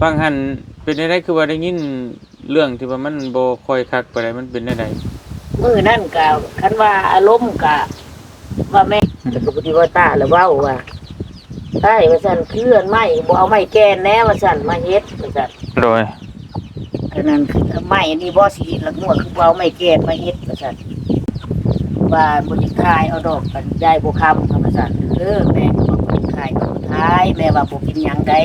ฟังหันเป็นได้คือว่าได้ยินเรื่องที่ว่ามันบ่ค่อยคักปานใดมันเป็นได้ใดมื้อนั่นก็คันว่าอารมณ์ก็ว่าแม่แต่ก็บ่ได้ว่าตาแล้วเว้าว่าใช่ว่าซั่นเคลื่อนไม้บ่เอาไม้แก่นแน่ว่าซั่นมาเฮ็ดว่าซั่น โดย อันนั้นคือไม้นี่บ่สิละงัวคือบ่เอาไม้แก่นมาเฮ็ดว่าซั่นว่าบ่ได้ขายเอาดอกกันยายบ่ค้ำว่าซั่นแม่ก็บ่ได้ขายก็บ่ขายแม่ว่าบ่กินหยังได้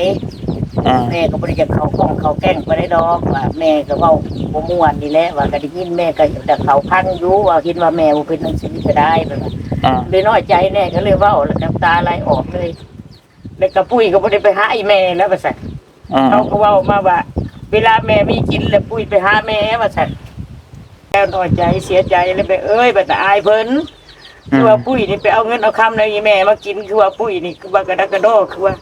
แม่ก็บ่ได้จะเข้ากล้องเข้าแกล้งบ่ได้ดอกว่าแม่ก็เว้าบ่ม่วนนี่แหละว่าก็ได้ยินแม่ก็แต่เขาพังอยู่ว่าคิดว่าแม่บ่เป็นจังซี่ก็ได้ว่าเลยน้อยใจแน่ก็เลยเว้าแล้วน้ำตาไหลออกเลยแล้วก็ปุ้ยก็บ่ได้ไปหาไอ้แม่แล้วว่าซั่นเขาก็เว้ามาว่าเวลาแม่มีกินแล้วปุ้ยไปหาแม่ว่าซั่นแล้วน้อยใจเสียใจเลยไปเอ้ยบัดอายเพิ่นคือว่าปุ้ยนี่ไปเอาเงินเอาคำในแม่มากินคือว่าปุ้ยนี่คือว่ากระดักกระโดดคือว่า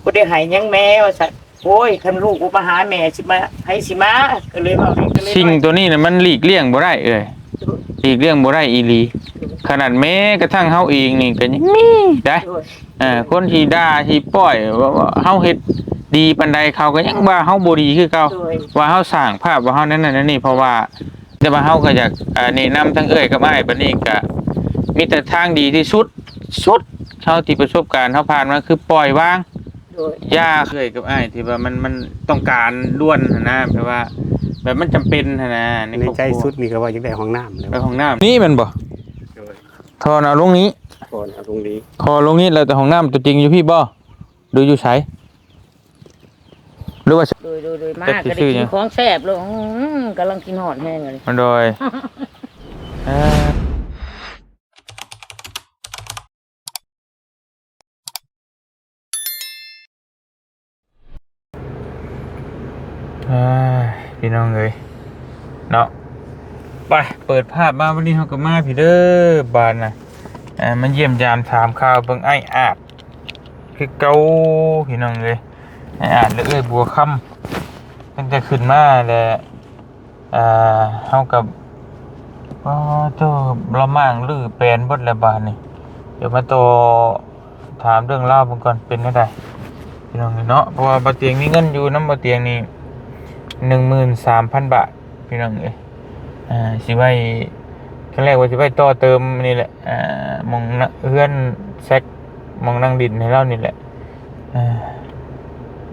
บ่ได้ให้หยังแม่ว่าซั่นโอ้ยคันลูกกูมาหาแม่สิมาให้สิมาก็เลยว่าก็เลยสิ่งตัวนี้น่ะมันหลีกเลี่ยงบ่ได้หลีกเลี่ยงบ่ได้อีหลีขนาดแม้กระทั่งเฮาเองนี่ก็ยังมีได้คนที่ด่าที่ปล่อยว่าเฮาเฮ็ดดีปานใดเขาก็ยังว่าเฮาบ่ดีคือเก่าว่าเฮาสร้างภาพว่าเฮานั่นนั่นนี่เพราะว่าแต่ว่าเฮาก็อยากแนะนำทั้งเอ้ยกับอ้ายบัดนี้ก็มีแต่ทางดีที่สุดเท่าที่ประสบการณ์เฮาผ่านมาคือปล่อยวางย่าเคยกับอ้ายที่ว่ามันต้องการด่วนนะแบบว่าแบบมันจำเป็นนะในใจสุดนี่ก็ว่าอยากได้ห้องน้ำแล้วไปห้องน้ำนี่มันบ่ทอเอาลงนี้ก่อนเอาตรงนี้ทอลงนี้แล้วแต่ห้องน้ำตัวจริงอยู่พี่บ่ดูอยู่ไสหรือว่าโดยมากก็ได้กินของแซ่บเลยกำลังกินหอดแห้งเลยมันโดยพี่น้องเลยเนาะไปเปิดภาพมาวันนี้เขาก็มาพี่เด้อบานนะมันเยี่ยมยามถามข่าวเบิ่งไอ้อาดคือเกาพี่น้องเลยไอ้อาดเลยบัวค่ำตั้งแต่ขึ้นมาแล้วเขากับเจ้าเรามั่งลือแปลนบดละบานนี่เดี๋ยวมาโตถามเรื่องเล่าผมก่อนเป็นได้พี่น้องเนาะเพราะว่าบ่เตียงมีเงินอยู่น้ำบ่เตียงนี่13,000 บาทพี่น้องเอ้ยสิไว้ครั้งแรกว่าสิไว้ต่อเติมนี่แหละมองเฮือนแซกมองนั่งดินให้เรานี่แหละ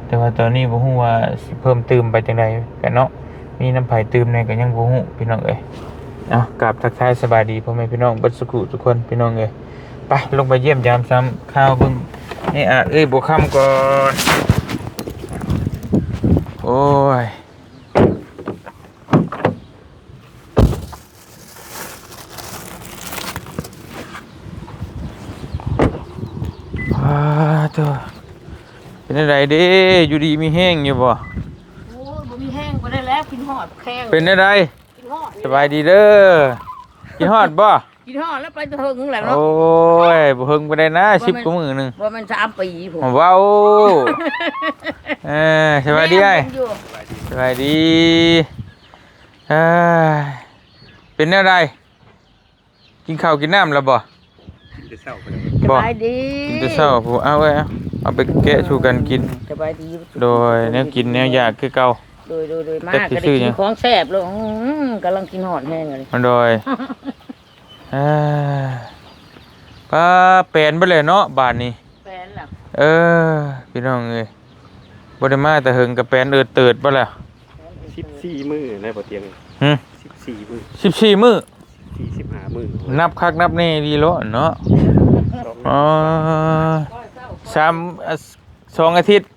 แต่ว่าตอนนี้บ่ฮู้ว่าสิเพิ่มเติมไปจังได๋กันเนาะมีน้ำไผเติมในก็ยังบ่ฮู้พี่น้องเอ้ยกราบทักทายสบายดีพ่อแม่พี่น้องเบิดสุขทุกคนพี่น้องเอ้ยไปลงไปเยี่ยมยามซ้ำข้าวเบิ่งนี่บ่ค่ำก่อนโอ้ยตัวเป็นอะไรเด้อยู่ดีมีแห้งอยู่บ่โอ้ยบ่มีแห้งบ่ได้แล้วกินหอดแข้งเป็นอะไรกินหอดสบายดีเด้อกินฮอดบ่กินหอดแล้วไปเถิงแหละเนาะโอ้ยบ่เฮิงไปได้นะ10กว่ามื้อนึงว่ามัน3 ปีผมว้าวสบายดีไอ้สบายดีเป็นอะไรกินข้าวกินน้ำแล้วบ่สบายดีกินแต่เช้าผู้เอาไว้เอาไปแกะสู่กันกินสบายดีโดยแนวกินแนวอยากคือเก่าโดยมากก็ได้กินของแซ่บเลยกำลังกินหอดแห้งเลยมันโดยป้าแปลนไปเลยเนาะบาทนี้แปลนล่ะพี่น้องเอ้ยบ่ได้มาแต่เฮิงกับแปลนเติดบ่ล่ะ14 มื้อในบ่เตียง14 มื้อ14 มื้อ15 มื้อนับคักนับแน่ดีโลเนาะ2 อาทิตย์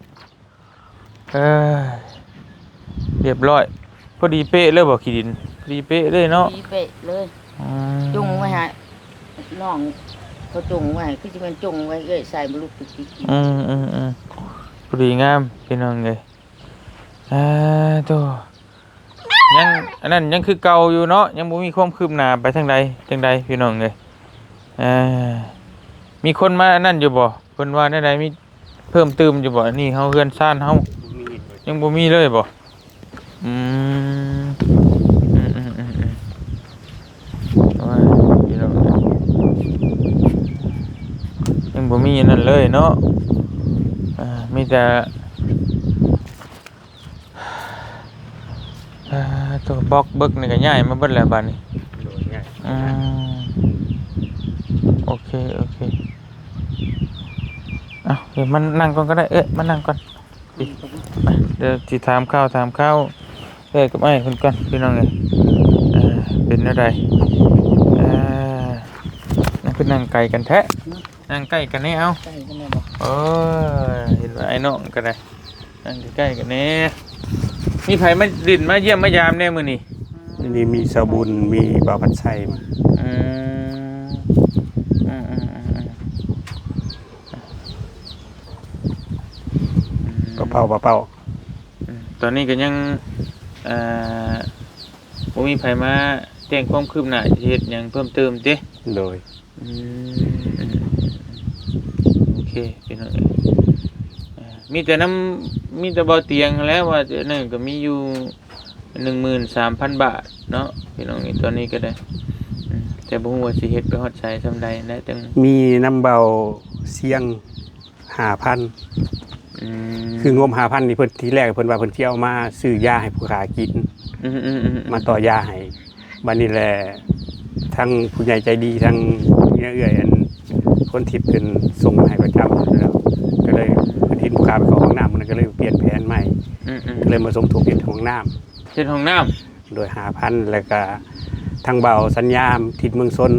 เรียบร้อยพอดีเป๊ะเลยบ่ขี้ดินพอดีเป๊ะเลยเนาะพอดีเป๊ะเลยจุงไว้ฮะน้องเขาจุงไว้คือจะเป็นจุงไว้ใส่บลูกติ๊กพอดีงามพี่น้องเลยตัวยังอันนั้นยังคือเก่าอยู่เนาะยังบ่มีความคืบหน้าไปทางใดพี่น้องเลยมีคนมาอันนั้นอยู่บ่เพิ่นว่าได้มีเพิ่มเติมอยู่บ่นี่เฮาเฮือนซ่านเฮายังบ่มีเลยบ่ยังบ่มีอันนั้นเลยเนาะมีแต่ ตัวบล็อกเบิกนี่ก็ย้ายมาเบิดแล้วบัดนี้ โดยง่าย อืมโอเคเดี๋ยวมันนั่งก่อนก็ได้มันนั่งก่อนไปเดี๋ยวสิถามข้าวกับไอ้เพิ่นก่อนพี่น้องเอ้ยเป็นอะไรนั่งคือนั่งไกลกันแท้นั่งใกล้กันนี่เอา ใกล้กันแม่บ่ โอ้ยเห็นว่าไอ้น้องก็ได้นั่งใกล้ๆกันนี่มีไผมาดินมาเยี่ยมมายามแน่มื้อนี้ นี่มีสบุญมีบ่าวพัดชัยมา อืมเป่า ตอนนี้ก็ยังบ่มีไผมาแจ้งความคืบหน้าเฮ็ดหยังเพิ่มเติมติ โดย อืมโอเคพี่น้องมีแต่บ่เตียงแล้วว่านั่นก็มีอยู่ 13,000 บาทเนาะพี่น้องนี่ตอนนี้ก็ได้แต่บ่ฮู้ว่าสิเฮ็ดไปฮอดไสซำใดนะจัง มีน้ำเบาเสียง 5,000คืองม 5,000 นี่เพิ่นทีแรกเพิ่นว่าเพิ่นสิเอามาซื้อยาให้ผู้ขากินมาต่อยาให้บัดนี้แหละทั้งผู้ใหญ่ใจดีทั้งเอื้อยอันคนทิพย์เพิ่นส่งมาให้ประจำแล้วก็เลยเพิ่นเห็นผู้ขาไปเข้าห้องน้ำมันก็เลยเปลี่ยนแผนใหม่ก็เลยมาสมทบเฮ็ดห้องน้ำ เฮ็ดห้องน้ำ โดย 5,000 แล้วก็ทางเบาสัญญามทิศเมืองซน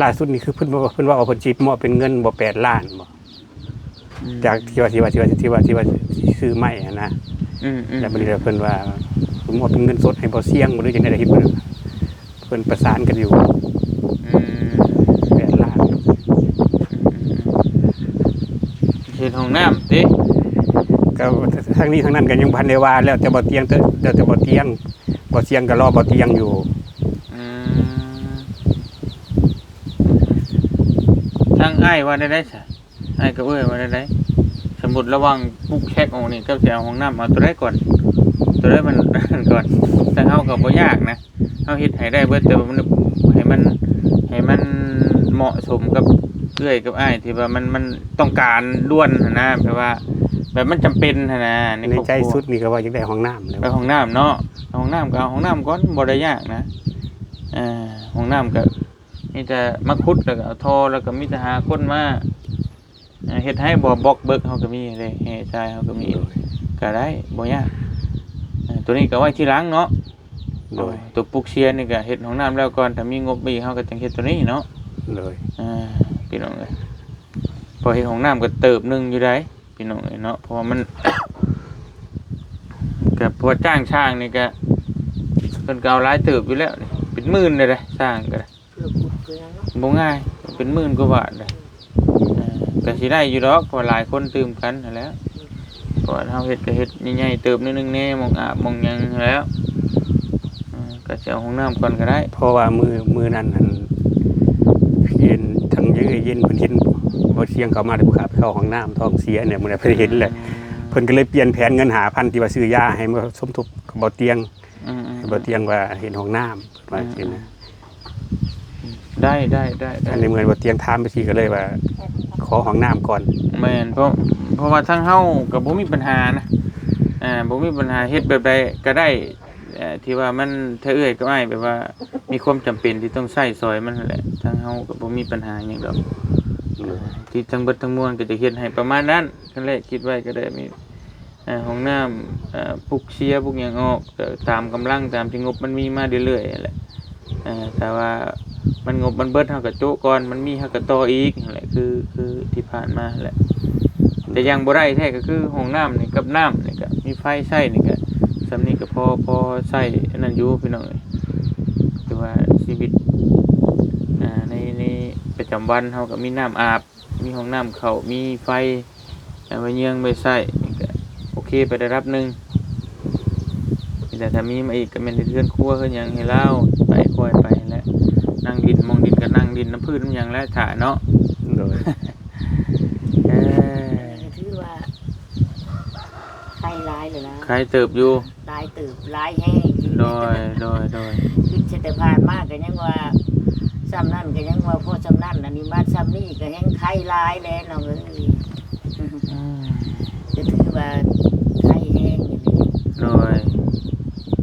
ล่าสุดนี่คือเพิ่นว่าเพิ่นสิมอบเป็นเงินบ่8 ล้านบ่จากที่ว่าซื้อไม้อะนะแล้วบัดนี้เพิ่นว่าเพิ่นมอบเป็นเงินสดให้บ่เสี่ยงบ่รู้จังได๋เฮ็ดเพิ่นประสานกันอยู่8 ล้าน เฮ็ดห้องน้ำติ ก็ทางนี้ทางนั้นก็ยังบ่ทันได้ว่าแล้วแต่บ่เตียงแล้วแต่บ่เตียงบ่เสียงก็รอบ่เตียงอยู่ ทางอ้ายว่าได้ซะอ้ายก็ว่าได้สมมุติระวังปุ๊กแช็กออกนี่ก็สิเอาห้องน้ำเอาตัวใดก่อนตัวใดมัน ก่อนแต่เฮาก็บ่ยากนะเฮาเฮ็ดให้ได้เบิดแต่ว่ามันให้มันเหมาะสมกับเอื้อยกับอ้ายที่ว่ามันต้องการด่วนหั่นนะแบบมันจำเป็นหั่นนะ ในใจสุดนี่ก็ว่าอยากได้ห้องน้ำเลย ไปห้องน้ำเนาะห้องน้ำก็เอาห้องน้ำก่อนบ่ได้ยากนะห้องน้ำก็มีแต่มาขุดแล้วก็เอาท่อแล้วก็มีแต่หาคนมาเฮ็ดให้บ่บล็อกเบิกเฮาก็มีเลยเฮ็ดใช่เฮาก็มีก็ได้บ่ยากตัวนี้ก็ไว้ที่หลังเนาะ โดย ตัวปลูกเชียร์นี่ก็เฮ็ดห้องน้ำแล้วก่อนถ้ามีงบอีกเฮาก็จังเฮ็ดตัวนี้เนาะ เลย พี่น้องเอ้ยพอเฮ็ดห้องน้ำก็เติบนึงอยู่ได้พี่น้องเอ้ยเนาะเพราะว่ามัน ก็พอจ้างช่างนี่ก็เพิ่นก็เอาหลายเติบอยู่แล้วนี่เป็นหมื่นเลยเด้สร้างก็ได้ เพื่อขุดเพื่อหยังเนาะ บ่ง่ายเป็นหมื่นกว่าบาทเลยก็สิได้อยู่ดอกเพราะหลายคนตื่มกันนั่นแหล้วเพราะว่าเฮาเฮ็ดก็เฮ็ดใหญ่ๆเติบนิดนึงแน่หมองอาบหมองหยังนั่นแหล้วก็สิเอาห้องน้ำก่อนก็ได้ เพราะว่ามือนั้นเย็นทั้งเย็นเพิ่นเห็นบ่เสียงเข้ามาได้ผู้ขาไปเข้าห้องน้ำท้องเสียเนี่ยมื้อนั้นเพิ่นเห็นแหละเพิ่นก็เลยเปลี่ยนแผนเงิน5,000ที่ว่าซื้อยาให้มาสมทบกับบ่เตียงบ่เตียงว่าเห็นห้องน้ำว่าจังนะ ได้ อันนี้เหมือนบ่เตียงถามไปทีก็เลยว่าขอห้องน้ำก่อน แม่นเพราะว่าทั้งเฮาก็บ่มีปัญหานะบ่มีปัญหาเฮ็ดแบบใดก็ได้ที่ว่ามันถ้าเอื้อยก็อ้ายแบบว่ามีความจำเป็นที่ต้องใช้ซอยมันนั่นแหละทั้งเฮาก็บ่มีปัญหาหยังดอกที่ทั้งเบิดทั้งมวลก็จะเฮ็ดให้ประมาณนั้นคั่นแหละคิดไว้ก็ได้มีห้องน้ำปลูกเชียร์ปลูกหยังออกก็ตามกำลังตามที่งบมันมีมาเรื่อยๆนั่นแหละแต่ว่ามันงบมันเบิดเฮาก็โจ๊ะก่อนมันมีเฮาก็ต่ออีกนั่นแหละคือที่ผ่านมาแหละแต่ยังบ่ได้แท้ก็คือห้องน้ำนี่กับน้ำนี่ก็มีไฟใช้นี่ก็สำนี้ก็พอใช้อันนั้นอยู่พี่น้องเอ้ยคือว่าชีวิตในประจำวันเฮาก็มีน้ำอาบมีห้องน้ำเข้ามีไฟไว้เยืองไว้ใช้นี่ก็โอเคไประดับนึงแต่ถ้ามีมาอีกก็แม่นเฮือนครัวเฮือนหยังให้เราไปค่อยไปแล้วนั่งดินมองดินก็นั่งดินน้ำพืชน้ำหยังแล้วถ่าเนาะ โดย ถือว่าใครร้ายเลยนะ ใครเติบอยู่ ร้ายตื่นร้ายแห้ง โดย คิดจะแต่ผ่านมากก็ยังว่าซ้ำนั่นก็ยังว่าพอซ้ำนั่นอันนี้มาซ้ำนี่ก็ยังใครร้ายแล้วเนาะเอ้ยจะถือว่าใครแห้งอย่างนี้ โดย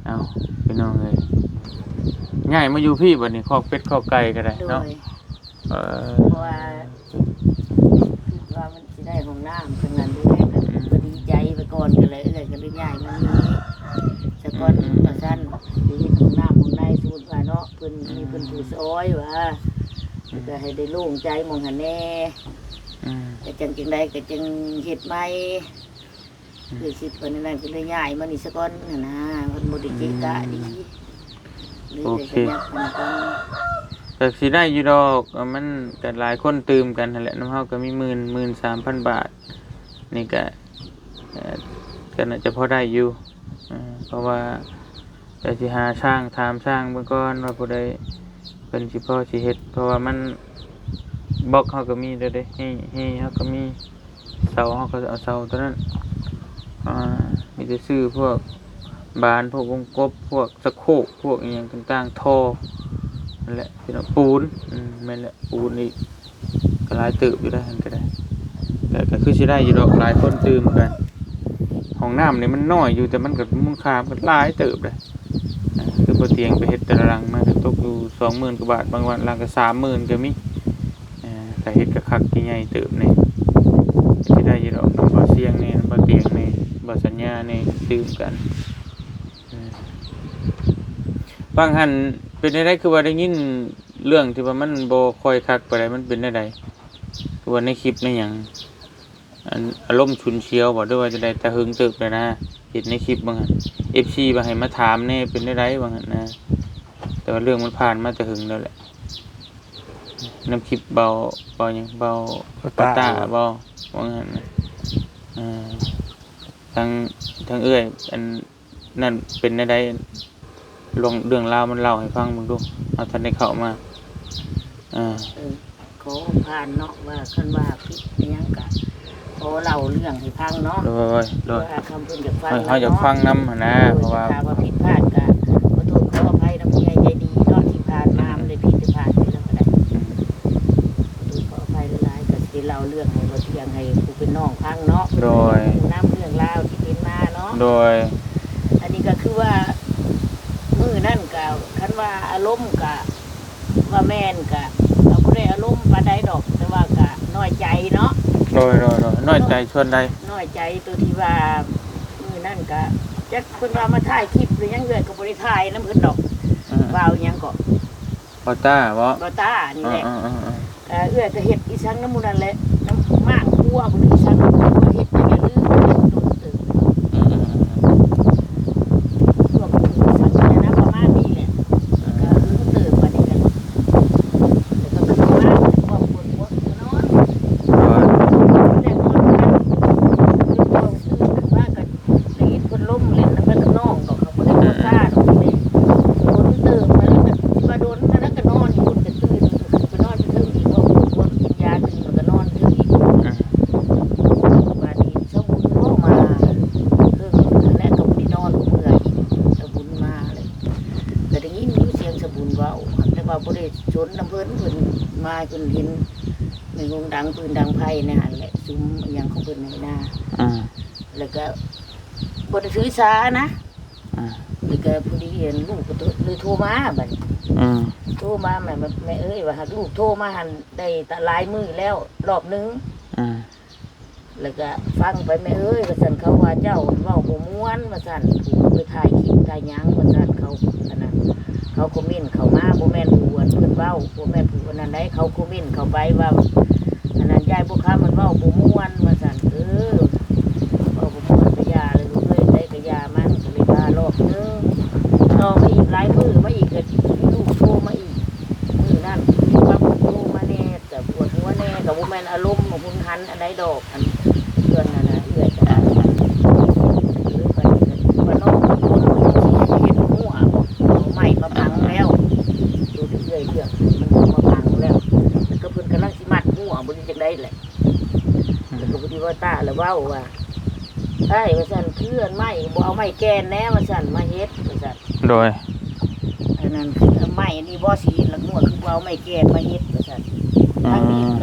เอา ง่ายมาอยู่พี่บัดนี้คอกเป็ดคอกไก่ก็ได้ โด เนาะ ย เออ เพราะว่าคิดว่ามันสิได้ของน้ำทั้งนั้นด้วยก็ดีใจไปก่อนก็เลยก็เลยย้ายมานี่แต่ก่อนว่าซั่นสิเฮ็ดของน้ำของในสูตรว่าเนาะเพิ่นมีเพิ่นผู้ซอยว่าก็ให้ได้โล่งใจหมองหันแน่ ก็จังไดก็จังเฮ็ดใหม่คือคิดว่านั่นก็เลยย้ายมานี่ซะก่อนน่ะนะมันบ่ได้เกะกะดีเลยได้ขยับมันก่อน ก็สิได้อยู่ดอกมันก็หลายคนตื่มกันนั่นแหละน้ำเฮาก็มี13,000 บาทนี่ก็ก็น่าจะพอได้อยู่เพราะว่าแต่สิหาช่างถามช่างเบิ่งก่อนว่าผู้ใดเพิ่นสิพอสิเฮ็ดเพราะว่ามันบล็อกเฮาก็มีเด้อเด้ให้เฮาก็มีเสาเฮาก็เอาเสาตัวนั้นมีแต่ซื้อพวกบานพวกวงกบพวกสะโคกพวกอีหยังต่างๆท่อนั่นแหละเป็นปูนแม่นแหละปูนนี่ก็หลายตึบอยู่ได้หั่นก็ได้แต่ก็คือสิได้อยู่ดอกหลายคนตื่มกันห้องน้ำนี่มันน้อยอยู่แต่มันก็มูลค่ามันหลายตึบเลยคือบ่เตียงไปเฮ็ดแต่ละหลังมันก็ตกอยู่ 20,000 กว่าบาทบางวันหลังก็ 30,000 ก็มีแต่เฮ็ดก็คักใหญ่ตึบนี่สิได้อยู่ดอกน้ำบ่เสียงนี่น้ำบ่เตียงนี่บ่สัญญานี่ตื่มกันบางหันเป็นได้คือว่าได้ยินเรื่องที่ว่ามันบ่ค่อยคักปานใดมันเป็นได้คือว่าในคลิปในหยังอารมณ์ฉุนเฉียวบ่ด้วยว่าจะได้ตะหึงตึกเลยนะเห็นในคลิปบางหัน FC บ่ให้มาถามแน่เป็นได้บางหันนะแต่ว่าเรื่องมันผ่านมาตะหึงแล้วแหละน้ำคลิปเบาหยังเบาตาเบาบางหันนะทั้งเอื้อยอันนั่นเป็นได้ลงเรื่องราวมันเล่าให้ฟังมึงดูเอาท่านได้เข้ามาขอผ่านเนาะว่าคันว่าผิดอิหยังก็ขอเล่าเรื่องให้ฟังเนาะโดยว่าคำเพิ่นอยากฟังเฮาอยากฟังนำหั่นนะเพราะว่าผิดพลาดก็ขอโทษขออภัยนำผู้ใหญ่ใจดีเนาะที่ผ่านมามันได้ผิดได้พลาดไปแล้วก็ได้ขออภัยหลายๆก็สิเล่าเรื่องให้บ่เที่ยงให้ผู้เป็นน้องฟังเนาะโดยนำเรื่องราวที่เป็นมาเนาะโดยอันนี้ก็คือว่ามือนั่นก็คันว่าอารมณ์ก็ว่าแม่นก็เราบ่ได้อารมณ์ปานใดดอกแต่ว่าก็น้อยใจเนาะโดยน้อยใจชวนใดน้อยใจตัวที่ว่ามือนั่นก็จักเพิ่นว่ามาถ่ายคลิปหรือยังเอื้อยก็บ่ได้ถ่ายนำเพิ่นดอกว่าเอาหยังก็บ่ต้านี่แหละเอื้อยก็เฮ็ดอีสังน้ำมูนั่นแหละน้ำมากกลัวบ่อีสังกลัวเฮ็ดให้อย่าลืมโดนตึกชนน้ำเพิ่นมาจนเห็นในวงดังปืนดังไพ่นะฮะแหละซุ้มอย่างของเพิ่นในหน้าแล้วก็บนถือสานะแล้วก็พอดีเห็นลูกก็เลยโทรมาบัดโทรมาแม่เอ้ยว่าหากลูกโทรมาหันได้ตะลายมือแล้วรอบนึงแล้วก็ฟังไปแม่เอ้ยว่าสั่นเขาว่าเจ้าเว้าบ่ม่วนว่าสั่นถูกไปถ่ายคลิปถ่ายหยังว่าสั่นเขาอันนั้นเขาคอมเมนต์เข้ามาบ่แม่นผู้เพิ่นเว้าบ่แม่นผู้นั้นใดเขาคอมเมนต์เข้าไปว่าอันนั้นยายบ่ค้ามันเว้าบ่ม่วนว่าซั่นเว้าบ่ม่วนก็อย่าเลยลูกเอ้ยได้ก็อย่ามันก็เลยพารอบนึงต่อมาอีกหลายมื้อมาอีกก็ลูกโทรมาอีกมื้อนั้นว่าเพิ่นโทรมาแน่แต่ปวดหัวแน่ก็บ่แม่นอารมณ์หุนหันอันใดดอกอันเพื่อนนั่นน่ะเอื้อยก็ได้ว่าน้องคนที่เฮ็ดหัวไม่มาพังแล้วดูเรื่อยมันมาพังแล้วก็เพิ่นกำลังสิมัดหัวบ่ได้จังได๋แหละแล้วก็พอดีว่าตาแล้วเว้าว่าใช่ว่าซั่นเพื่อนไม้บ่เอาไม้แกนแน่ว่าซั่นมาเฮ็ดว่าซั่นโดยอันนั้นคือไม้นี่บ่สิละงัวคือบ่เอาไม้แกนมาเฮ็ดว่าซั่น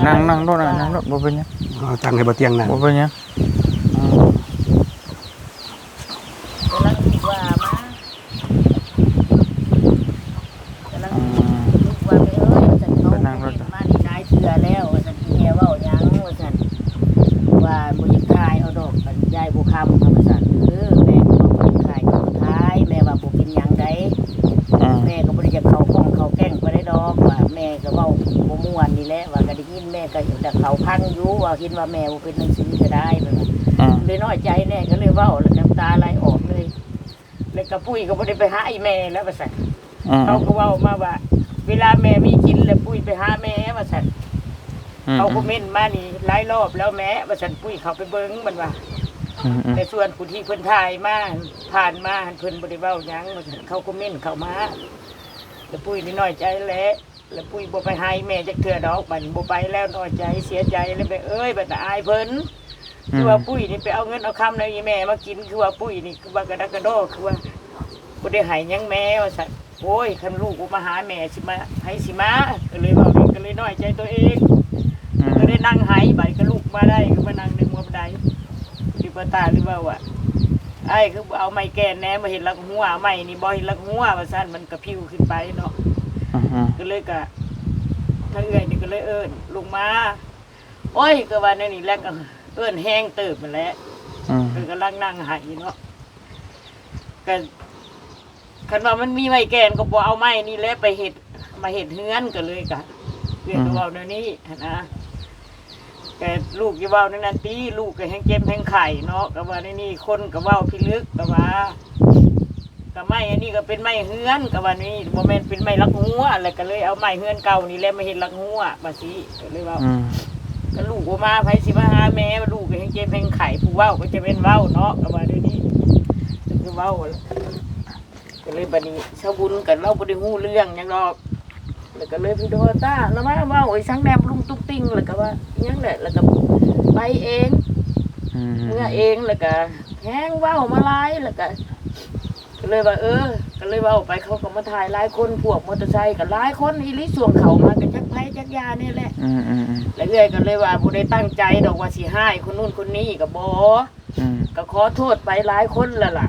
นั่งโดนนั่งบ่เป็นหยังเอาตั้งให้บ่เตียงนั่งบ่เป็นหยังกำลังคิดว่ามากำลัง บ่คำธรรมศาสตร์แม่ก็บ่ได้ขายก็บ่ท้ายแม่ว่าบ่เป็นหยังได้แม่ก็บ่ได้จะเข้าข้องเข้าแกล้งบ่ได้ดอกว่าแม่ก็เว้าบ่ม่วนนี่แหละว่าก็ได้ยินแม่ก็เห็นแต่เขาพังอยู่ว่าคิดว่าแม่บ่เป็นหนังสือก็ได้แบบนั้นเลยน้อยใจแน่ก็เลยเว้าแล้วน้ำตาไหลออกเลยแล้วก็ปุ้ยก็บ่ได้ไปหาไอ้แม่แล้วว่าซั่นเขาก็เว้ามาว่าเวลาแม่มีกินแล้วปุ้ยไปหาแม่ว่าซั่นเขาคอมเมนต์มานี่หลายรอบแล้วแม่ว่าซั่นปุ้ยเขาไปเบิ่งมันว่าแต่ส่วนผู้ที่เพิ่นถ่ายมาผ่านมาเพิ่นบ่ได้เว้าหยังว่าซั่นเขาคอมเมนต์เข้ามาแล้วปุ้ยนี่น้อยใจแล้วปุ้ยบ่ไปหาแม่จักเทื่อดอกบัดนี้บ่ไปแล้วน้อยใจเสียใจแล้วไปเอ้ยบัดน่ะอายเพิ่นคือว่าปุ้ยนี่ไปเอาเงินเอาคำในแม่มากินคือว่าปุ้ยนี่คือว่ากระดักกระโดดคือว่าบ่ได้ให้หยังแม่ว่าซั่นโอ้ยคันลูกกูมาหาแม่สิมาให้สิมาก็เลยเว้าก็เลยน้อยใจตัวเองก็ได้นั่งไห้บัดก็ลูกมาได้ก็มานั่งในมือบันไดดิปตาหรือว่าว่าไอ้คือเอาไม้แกนแหนมาเห็นลักหัวไม้นี่บ่เห็นลักหัวว่าซั่นมันกระพิวขึ้นไปเนาะก็เลยก็ถ้าเอื้อยนี่ก็เลยเอิ้นลงมาโอ้ยก็ว่าในนี่แหละก็เอิ้นแห้งเติบมาแล้วก็กำลังนั่งไห้เนาะก็คันว่ามันมีไม้แกนก็บ่เอาไม้นี่แหละไปเฮ็ดมาเฮ็ดเฮือนก็เลยก็เรียกว่าแนวนี้นะแต่ลูกอย่าเว้านั่นน่ะติลูกก็แฮงเจ็บแฮงไข้เนาะก็ว่าในนี่คนก็เว้าพิลึกก็ว่าก็ไม้อันนี้ก็เป็นไม้เฮือนก็ว่านี่บ่แม่นเป็นไม้ลักหัวแล้วก็เลยเอาไม้เฮือนเก่านี่แหละมาเฮ็ดลักหัวว่าสิก็เลยว่าก็ลูกบ่มาไผสิมาหาแม่ลูกก็แฮงเจ็บแฮงไข้ผู้เว้าก็จะเป็นเว้าเนาะก็ว่าเดี๋ยวนี้คือเว้าก็เลยบัดนี้ชาวบุญก็เราบ่ได้ฮู้เรื่องหยังดอกแล้วก็เลยพี่โดตาแล้วมาเว้าไอ้สังแนบลุงตุ๊กติ้งแล้วก็ว่าหยังแหละแล้วก็ไปเองเมื่อเองแล้วก็แฮงเว้ามาหลายแล้วก็เลยว่าก็เลยเว้าไปเขาก็มาถ่ายหลายคนพวกมอเตอร์ไซค์ก็หลายคนอีหลีส่วงเขามากันจักไผจักยานี่แหละแล้วเอื้อยก็เลยว่าบ่ได้ตั้งใจดอกว่าสิให้คนนู้นคนนี้ก็บ่ก็ขอโทษไปหลายคนแล้วล่ะ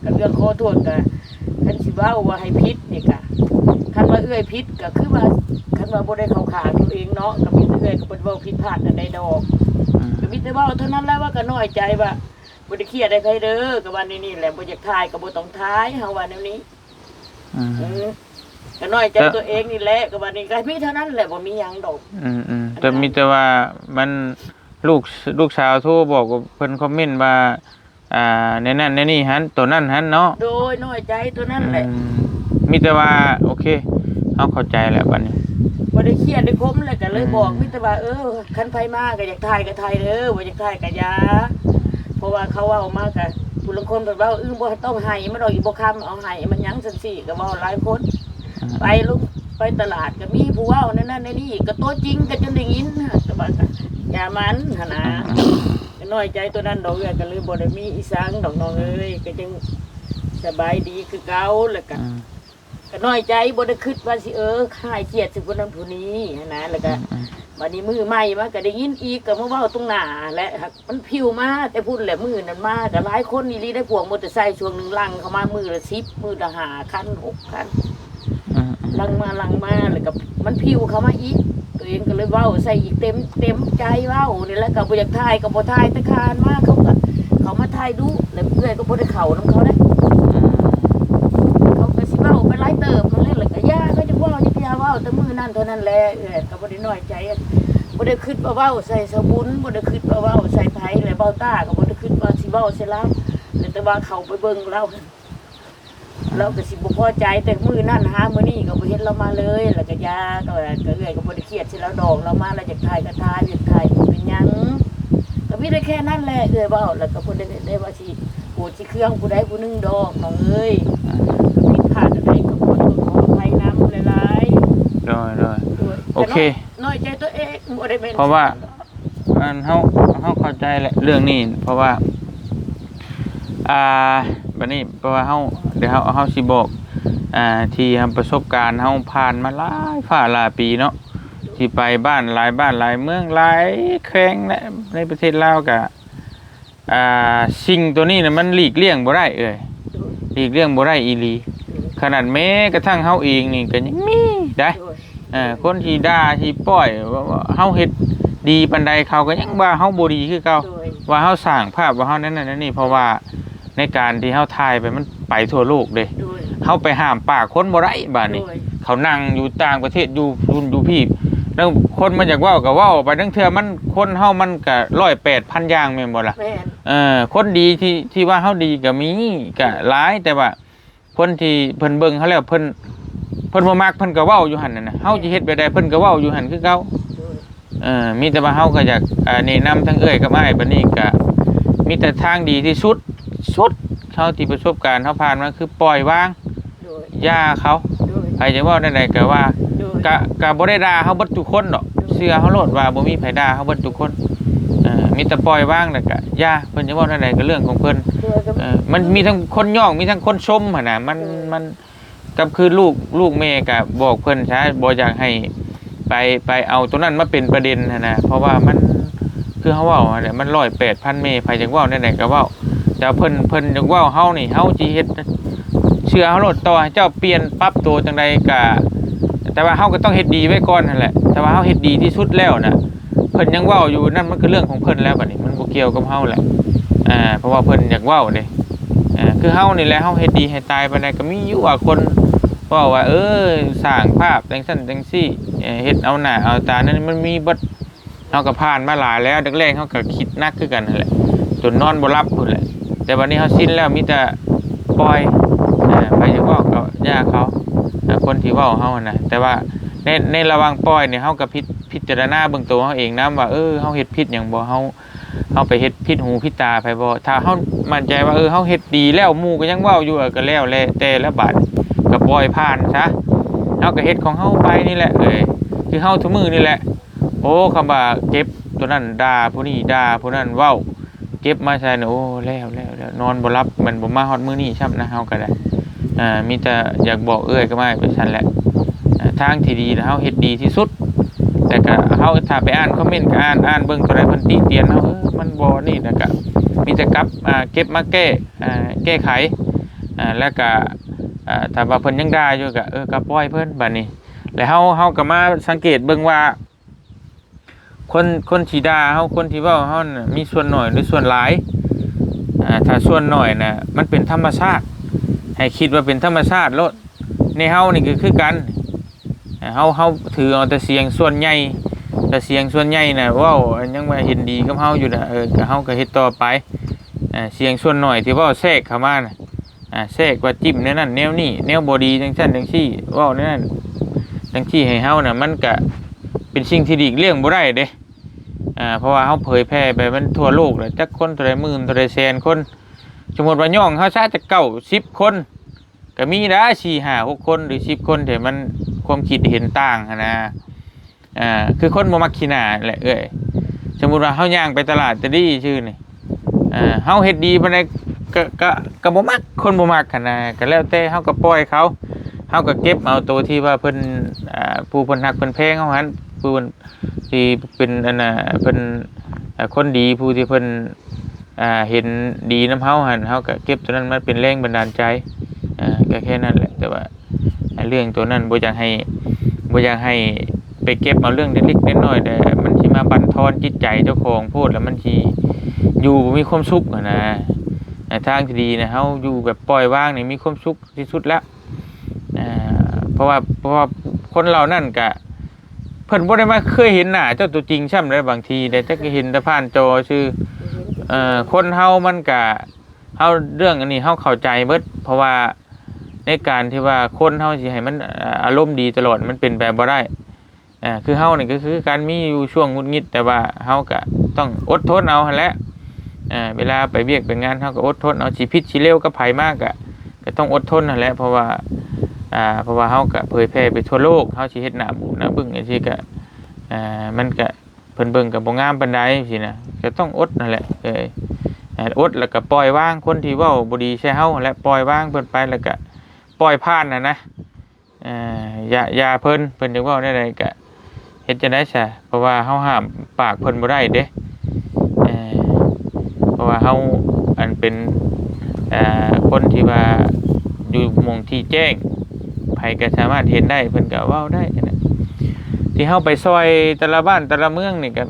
ก็เรื่องขอโทษก็คันสิเว้าว่าให้ผิดนี่ก็คันว่าเอื้อยผิดก็คือว่าคันว่าบ่ได้เข้าข้างตัวเองเนาะก็มีเอื้อยก็บ่เว้าผิดพลาดอันใดดอกก็มีแต่เว้าเท่านั้นแหละว่าก็น้อยใจว่าบ่ได้เครียดได้ไผเด้อก็ว่านี่แหละบ่อยากทายก็บ่ต้องทายเฮาว่าแนวนี้ก็น้อยใจตัวเองนี่แหละก็ว่านี่ก็มีเท่านั้นแหละบ่มีหยังดอกแต่มีแต่ว่ามันลูกสาวโทรบอกว่าเพิ่นคอมเมนต์ว่าในนั้นในนี่หันตัวนั้นหันเนาะโดยน้อยใจตัวนั้นแหละมีแต่ว่าโอเคเฮาเข้าใจแล้วบัดนี้บ่ได้เครียดได้คมแล้วก็เลยบอกมีแต่ว่าคันไผมาก็อยากถ่ายก็ถ่ายเด้อบ่อยากถ่ายก็อย่าเพราะว่าเขาเว้ามาก็ผู้ลางคนเพิ่นว่าบ่ต้องให้มันดอกอีบ่คำเอาให้มันหยังจังซี่ก็เว้าหลายคนไปลูกไปตลาดก็มีผู้เว้านั่นในนี่ก็ตัวจริงก็จนได้ยินแต่ว่าอย่ามันหั่นน่ะน้อยใจตัวนั้นดอกเอื้อก็เลยบ่ได้มีอีสังดอกน้องเอ้ยก็จังสบายดีคือเก่าแล้วก็น้อยใจบ่ได้คิดว่าสิคลายเครียดสิคนนั้นผู้นี้นะแล้วก็บัดนี้มือใหม่มาก็ได้ยินอีกก็มาเว้าตรงหน้าและมันผิวมาแต่พูดแหละมือนั้นมาก็หลายคนอีหลีได้พวกมอเตอร์ไซค์ช่วงนึงลังเข้ามามือละ10มือละ5คัน6คันลังมาแล้วก็มันผิวเข้ามาอีกตัวเองก็เลยเว้าใส่อีกเต็มใจเว้านี่แหละก็บ่อยากถ่ายก็บ่ถ่ายแต่คานมาเขามาถ่ายดูแล้วเพื่อนก็บ่ได้เข้านำเขาได้เขาก็สิเว้าไปหลายเติบมันเลยแล้วก็ย่าก็จะเว้าจะพยาเว้าแต่มื้อนั้นเท่านั้นแหละก็บ่ได้น้อยใจบ่ได้คิดว่าเว้าใส่สบุญบ่ได้คิดว่าเว้าใส่ไผแล้วเว้าตาก็บ่ได้คิดว่าสิเว้าใส่ลาวแต่ว่าเขาไปเบิ่งเราก็สิบ่พอใจแต่มื้อนั้นหามื้อนี้ก็บ่เห็นเรามาเลยแล้วก็ยาก็เอื้อยก็บ่ได้เครียดสิแล้วดอกเรามาแล้วอยากถ่ายก็ถ่ายอยากถ่ายเป็นหยังก็มีได้แค่นั้นแหละเอื้อยเว้าแล้วก็บ่ได้ว่าสิโกรธสิเครื่องผู้ใดผู้หนึงดอกน้องเอ้ยผิดพลาดอะไรก็ขอโทษขออภัยนำหลายๆได้โอเคน้อยใจตัวเองบ่ได้เป็นเพราะว่าเฮาเข้าใจแหละเรื่องนี้เพราะว่าบัดนี้เพราะว่าเดี๋ยวเฮาสิบอกที่ประสบการณ์เฮาผ่านมาหลายปีเนาะที่ไปบ้านหลายเมืองหลายแข้งในประเทศลาวก็สิ่งตัวนี้น่ะมันหลีกเลี่ยงบ่ได้หลีกเลี่ยงบ่ได้อีหลีขนาดแม้กระทั่งเฮาเองนี่ก็ยังมีได้คนที่ด่าที่ปล่อยว่าเฮาเฮ็ดดีปานใดเขาก็ยังว่าเฮาบ่ดีคือเก่า ว่าเฮาสร้างภาพว่าเฮานั่นนี่เพราะว่าในการที่เฮาถ่ายไปมันไปทั่วโลกเด้ โดย เฮาไปห้ามปากคนบ่ได้บาดนี้ โดย เขานั่งอยู่ต่างประเทศอยู่รุ่นอยู่พี่แล้วคนมาจากเว้าก็เว้าไปทั้งเทื่อมันคนเฮามันก็108,000อย่างแม่นบ่ล่ะ แม่น คนดีที่ว่าเฮาดีก็มีก็หลายแต่ว่าคนที่เพิ่นเบิ่งเฮาแล้วเพิ่นบ่มักเพิ่นก็เว้าอยู่หั่นน่ะนะเฮาสิเฮ็ดไปได้เพิ่นก็เว้าอยู่หั่นคือเก่า โดย มีแต่ว่าเฮาก็อยากแนะนำทั้งเอ้ยกับอ้ายบัดนี้ก็มีแต่ทางดีที่สุดเท่าที่ประสบการณ์เฮาผ่านมาคือปล่อยวาง โดย ย่าเขา โดย ใครจะเว้าได้ใดก็ว่า โดย ก็บ่ได้ด่าเฮาเบิดทุกคนดอกเชื่อเฮาโลดว่าบ่มีไผด่าเฮาเบิดทุกคนมีแต่ปล่อยวางแล้วก็ย่าเพิ่นจะเว้าได้ใดก็เรื่องของเพิ่น โดยก็ มันมีทั้งคนย่องมีทั้งคนชมหั่นน่ะมันกับคือลูกแม่ก็บอกเพิ่นซะบ่อยากให้ไปเอาตัวนั้นมาเป็นประเด็นหั่นน่ะเพราะว่ามันคือเฮาเว้าเนี่ยมัน108,000เมไผจักเว้าได้ใดก็เว้าแต่เพิ่นจักเว้าเฮานี่เฮาสิเฮ็ดเชื่อเฮาโลดต่อให้เจ้าเปลี่ยนปรับตัวจังใดก็แต่ว่าเฮาก็ต้องเฮ็ดดีไว้ก่อนนั่นแหละแต่ว่าเฮาเฮ็ดดีที่สุดแล้วน่ะเพิ่นยังเว้าอยู่นั่นมันก็เรื่องของเพิ่นแล้วบัดนี้มันบ่เกี่ยวกับเฮาแหละเพราะว่าเพิ่นอยากเว้าเด้คือเฮานี่แหละเฮาเฮ็ดดีให้ตายไปได้ก็มีอยู่ว่าคนเว้าว่าสร้างภาพจังซั่นจังซี่เฮ็ดเอาหน้าเอาตานั่นมันมีเบิดเฮาก็ผ่านมาหลายแล้วแรกๆเฮาก็คิดหนักคือกันนั่นแหละจนนอนบ่หลับพุ่นแหละแต่วันนี้เฮาชินแล้วมีแต่ปล่อยไปจังเว้าก็ย่าเขาคนที่เว้าเฮาน่ะแต่ว่าในระหว่างปล่อยเนี่ยเฮาก็พิจารณาเบิ่งตัวเฮาเองนำว่าเฮาเฮ็ดผิดหยังบ่เฮาไปเฮ็ดผิดหูผิดตาไปบ่ถ้าเฮามั่นใจว่าเฮาเฮ็ดดีแล้วหมู่ก็ยังเว้าอยู่ก็แล้วแต่ละบาดก็ปล่อยผ่านซะเฮาก็เฮ็ดของเฮาไปนี่แหละคือเฮาทุกมื้อนี่แหละโอ้คำว่าเก็บตัวนั้นด่าผู้นี้ด่าผู้นั้นเว้าเก็บมาใส่โอ้แล้วนอนบ่หลับมันบ่มาฮอดมื้อนี้ซ้ำนะเฮาก็ได้มีแต่อยากบอกก็มาไปซั่นแหละทางที่ดีนะเฮาเฮ็ดดีที่สุดแต่ก็เฮาถ้าไปอ่านคอมเมนต์ก็อ่านเบิ่งตัวใดเพิ่นติเตียนเฮามันบ่นี่แล้วก็มีแต่กลับเก็บมาแก้ไขแล้วก็ถ้าว่าเพิ่นยังด่าอยู่ก็ปล่อยเพิ่นบัดนี้แล้วเฮาก็มาสังเกตเบิ่งว่าคนที่ด่าเฮาคนที่เว้าเฮาน่ะมีส่วนน้อยหรือส่วนหลายถ้าส่วนน้อยน่ะมันเป็นธรรมชาติให้คิดว่าเป็นธรรมชาติโลดในเฮานี่ก็คือกันเฮาถือเอาแต่เสียงส่วนใหญ่แต่เสียงส่วนใหญ่น่ะเว้ายังว่าเห็นดีกับเฮาอยู่น่ะก็เฮาก็เฮ็ดต่อไปเสียงส่วนน้อยที่เว้าแทรกเข้ามาน่ะแทรกว่าจิ้มแนวนั้นแนวนี้แนวบ่ดีจังซั่นจังซี่เว้าแนวนั้นจังซี่ให้เฮาน่ะมันก็เป็นสิ่งที่หลีกเลี่ยงบ่ได้เด้เพราะว่าเฮาเผยแพร่ไปมันทั่วโลกแล้วจักคนเท่าใดหมื่นเท่าใดแสนคนสมมุติว่าย่องเฮาซะจะ10คนก็มีได้4 5 6คนหรือ10คนที่มันความคิดเห็นต่างนะคือคนบ่มักขี้หน้าแหละสมมุติว่าเฮาย่างไปตลาดจะดีชื่อนี่เฮาเฮ็ดดีปานใดก็บ่มักคนบ่มักหั่นน่ะก็แล้วแต่เฮาก็ปล่อยเขาเฮาก็เก็บเอาตัวที่ว่าเพิ่นผู้เพิ่นฮักเพิ่นแพงเฮาหั่นผู้ที่เป็นอันน่ะเพิ่นคนดีผู้ที่เพิ่นเห็นดีนำเฮาหั่นเฮาก็เก็บตัวนั้นมาเป็นแรงบันดาลใจก็แค่นั้นแหละแต่ว่าเรื่องตัวนั้นบ่อยากให้ไปเก็บเอาเรื่องเล็กๆน้อยๆแต่มันสิมาบั่นทอนจิตใจเจ้าของโพดแล้วมันสิอยู่บ่มีความสุขนะทางที่ดีนะเฮาอยู่แบบปล่อยวางนี่มีความสุขที่สุดแล้วเพราะว่าคนเรานั่นก็เพิ่นบ่ได้มาเคยเห็นหน้าเจ้าตัวจริงช่ำได้บางทีแต่จักเห็นแต่ผ่านจอชื่อคนเฮามันก็เฮาเรื่องอันนี้เฮาเข้าใจเบิดเพราะว่าในการที่ว่าคนเฮาสิให้มันอารมณ์ดีตลอดมันเป็นแบบบ่ได้คือเฮานี่ก็คือการมีอยู่ช่วงหงุดหงิดแต่ว่าเฮาก็ต้องอดทนเอาหั่นแหละเวลาไปเวียกไปงานเฮาก็อดทนเอาสิผิดสิเลวกับไผมากก็ต้องอดทนนั่นแหละเพราะว่าเฮาก็เผยแพร่ไปทั่วโลกเฮาสิเฮ็ดหน้าบูดหน้าบึ้งจังซี่ก็มันก็เพิ่นเบิ่งก็บ่งามปานใดจังซี่นะก็ต้องอดนั่นแหละอดแล้วก็ปล่อยวางคนที่เว้าบ่ดีใส่เฮาและปล่อยวางเพิ่นไปแล้วก็ปล่อยผ่านนะอย่าเพิ่นจะเว้าได้ใดก็เฮ็ดจังได๋ซะเพราะว่าเฮาห้ามปากเพิ่นบ่ได้เด้เพราะว่าเฮาอันเป็นคนที่ว่าอยู่หม่องที่แจ้งไผก็สามารถเห็นได้เพิ่นก็เว้าได้นะที่เฮาไปซอยแต่ละบ้านแต่ละเมืองนี่ก็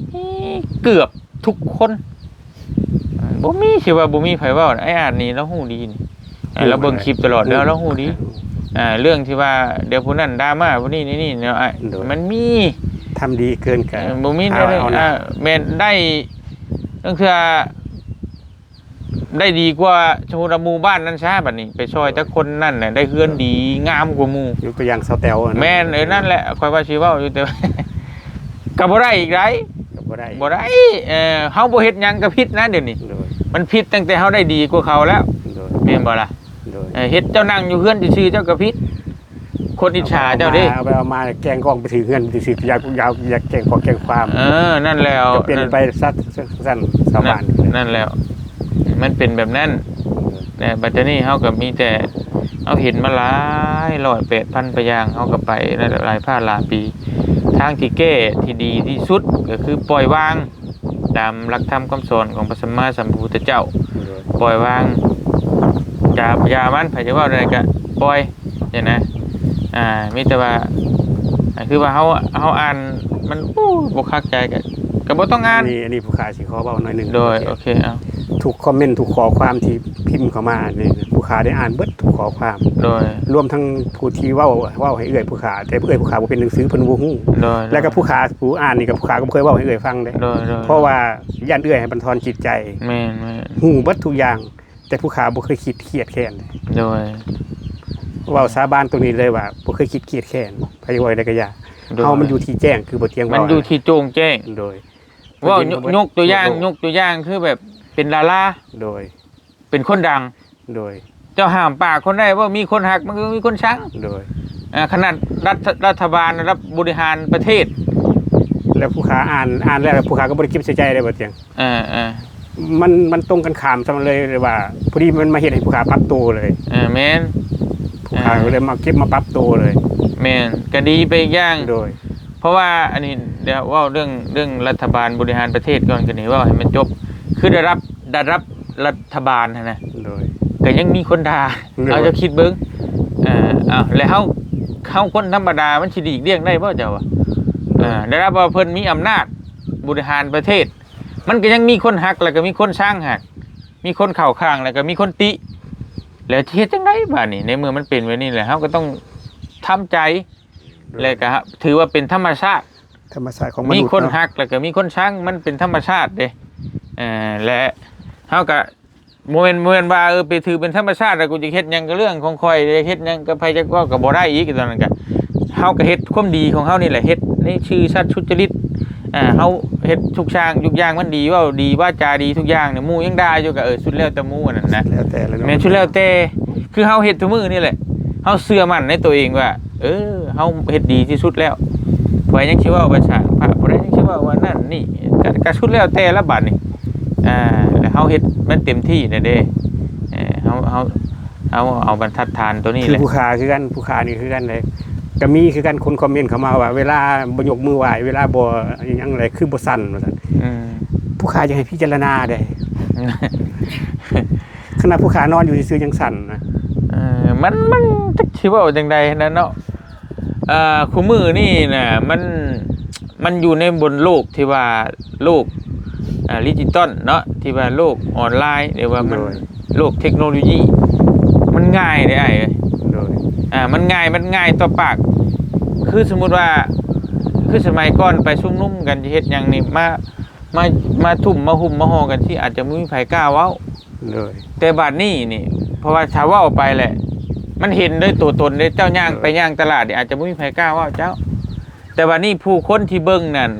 เกือบทุกคน บ่มีสิว่าบ่มีไผเว้าไอ้อาจนี่เราฮู้ดีนี่เราเบิ่งคลิปตลอดแล้วเราฮู้ดีเรื่องที่ว่าเดี๋ยวผู้นั้นดราม่าผู้นี้นี่เนาะมันมี ทำดีเกินกัน บ่มีได้แม่นได้ตั้งคือได้ดีกว่าชมรมหมู่บ้านนั้นซะบัดนี้ไปช่วยแต่คนนั่นน่ะได้เฮือนดีงามกว่าหมู่ ยกตัวอย่างเสาแต๋วนะ แม่นนั่นแหละค่อยว่าสิเว้าอยู่แต่ ก็บ่ได้อีกได ก็บ่ได้ บ่ได้เฮาบ่เฮ็ดหยังก็ผิดนะเดี๋ยวนี้ โดย มันผิดตั้งแต่เฮาได้ดีกว่าเขาแล้ว โดย แม่นบ่ล่ะ โดย เฮ็ดเจ้านั่งอยู่เฮือนซื่อๆเจ้าก็ผิดคนอิจฉาเจ้าเด้ เอามาแกงกองไปถือเงินไปถืออยากแกงของแกงความ นั่นแล้ว ก็เป็นไปซัดสั้นชาวบ้าน นั่นแล้ว มันเป็นแบบนั้นแต่บัดนี้เฮาก็มีแต่เอาเห็นมาหลายร้อย8,000ไปอย่างเฮาก็ไปหลายภาคหลายปีทางที่แก้ที่ดีที่สุดก็คือปล่อยวางตามหลักธรรมคำสอนของพระสัมมาสัมพุทธเจ้าปล่อยวางอย่ามันไผจะว่าอะไรก็ปล่อยอย่างนะมีแต่ว่าคือว่าเฮาอ่านมันบ่คักใจก็บ่ต้องอ่าน อันนี้ผู้ค้าสิขอเว้าหน่อยนึง โดยโอเคเอา ทุกคอมเมนต์ทุกข้อความที่พิมพ์เข้ามานี่ผู้ค้าได้อ่านเบิดทุกข้อความ โดย รวมทั้งผู้ที่เว้าให้เอื้อยผู้ค้าแต่เอื้อยผู้ค้าบ่เป็นหนังสือเพิ่นบ่ฮู้ โดย แล้วก็ผู้ค้าผู้อ่านนี่ก็ผู้ค้าก็บ่เคยเว้าให้เอื้อยฟังเด้ โดย เพราะว่าย่านเอื้อยให้บรรทอนจิตใจ แม่น ฮู้เบิดทุกอย่าง แต่ผู้ค้าบ่เคยคิดเครียดแค้นเลย โดย เว้าสาบานตรงนี้เลยว่าบ่เคยคิดเครียดแค้นไผว่าได้ก็อย่าเฮามันอยู่ที่แจ้งคือบ่เที่ยง มัน เว้า อยู่ที่โจงแจ้ง โดย ว่ายกตัวอย่างคือแบบเป็นดารา โดย เป็นคนดัง โดย เจ้าห้ามปากคนได้ว่ามีคนหักมันก็มีคนชัง โดย ขนาดรัฐบาลรับบริหารประเทศ แล้วผู้ค้าอ่านแล้วผู้ค้าก็บ่ได้คิดใส่ใจได้บ่เที่ยง มันตรงกันข้ามซะเลยว่าพอดีมันมาเฮ็ดให้ผู้ค้าปรับตัวเลย แม่น ผู้ค้าก็เลยมาเก็บมาปรับตัวเลย แม่นก็ดีไปอีกอย่าง โดย เพราะว่าอันนี้เดี๋ยวว่าเรื่องรัฐบาลบริหารประเทศก่อนกันนี่ว่าให้มันจบคือได้รับรัฐบาลนะ โดย ก็ยังมีคนด่าเอาจะคิดเบิ่งแล้วเฮาคนธรรมดามันสิดีเลี่ยงได้บ่เจ้าว่าได้รับว่าเพิ่นมีอำนาจบริหารประเทศ มันก็ยังมีคนหักแล้วก็มีคนสร้างหักมีคนเข้าข้างแล้วก็มีคนติแล้วเฮ็ดจังได๋บัดนี้ในเมื่อมันเป็นแบบนี้แหละเฮาก็ต้องทำใจแล้วก็ถือว่าเป็นธรรมชาติ ธรรมชาติของมนุษย์ มีคนหักแล้วก็มีคนชังมันเป็นธรรมชาติเด้และเฮาก็บ่แม่นว่าไปถือเป็นธรรมชาติแล้วกูจะเฮ็ดหยังก็เรื่องของข่อยจะเฮ็ดหยังก็ไผจักว่าก็บ่ได้อีกตอนนั้นก็เฮาก็เฮ็ดความดีของเฮานี่แหละเฮ็ดในชื่อสัตว์สุจริตเฮาเฮ็ดทุกอย่างมันดีว่าดีว่าจาดีทุกอย่างเนี่ยหมู่ยังด่าอยู่ก็สุดแล้วแต่หมู่นั่นนะ แล้วแต่แล้ว แม่นสุดแล้วแต่คือเฮาเฮ็ดทุกมื้อนี่แหละเฮาเชื่อมั่นในตัวเองว่าเฮาเฮ็ดดีที่สุดแล้วไว้ยังคิดว่าประชาพระบ่ได้ยังคิดว่านั่นนี่ก็สุดแล้วแต่ละบัดนี่แล้วเฮาเฮ็ดมันเต็มที่น่ะเด้เฮาเอาบรรทัดฐานตัวนี้ คื แห อ ละ ผู้ค้าคือกันผู้ค้านี่คือกันเลยก็มีคือกันคนคอมเมนต์เข้ามาว่าเวลาบ่ยกมือไหว้เวลาบ่อิหยังอะไรคือบ่สั่นว่าซั่นผู้ค้าจะให้พิจารณาได้ ขณะผู้ค้านอนอยู่ซื่อๆยังสั่นนะ มันจักสิเว้าจังใดนั่นเนาะคู่มือนี่น่ะมันอยู่ในบนโลกที่ว่าโลกดิจิตอลเนาะที่ว่าโลกออนไลน์หรือว่ามันโลกเทคโนโลยีมันง่ายได้โดยมันง่ายต่อปากคือสมมุติว่าคือสมัยก่อนไปชุมนุมกันเฮ็ดหยังนี่มาทุ่มมาหุ่มมาห่อกันที่อาจจะบ่มีไผกล้าเว้าแต่บัดนี้นี่เพราะว่าถ้าเว้าไปแหละมันเห็นด้วยตัวตนได้เจ้าย่างไปย่างตลาดนี่อาจจะบ่มีไผกล้าเว้าเจ้าแต่บัดนี้ผู้คนที่เบิ่งนั่น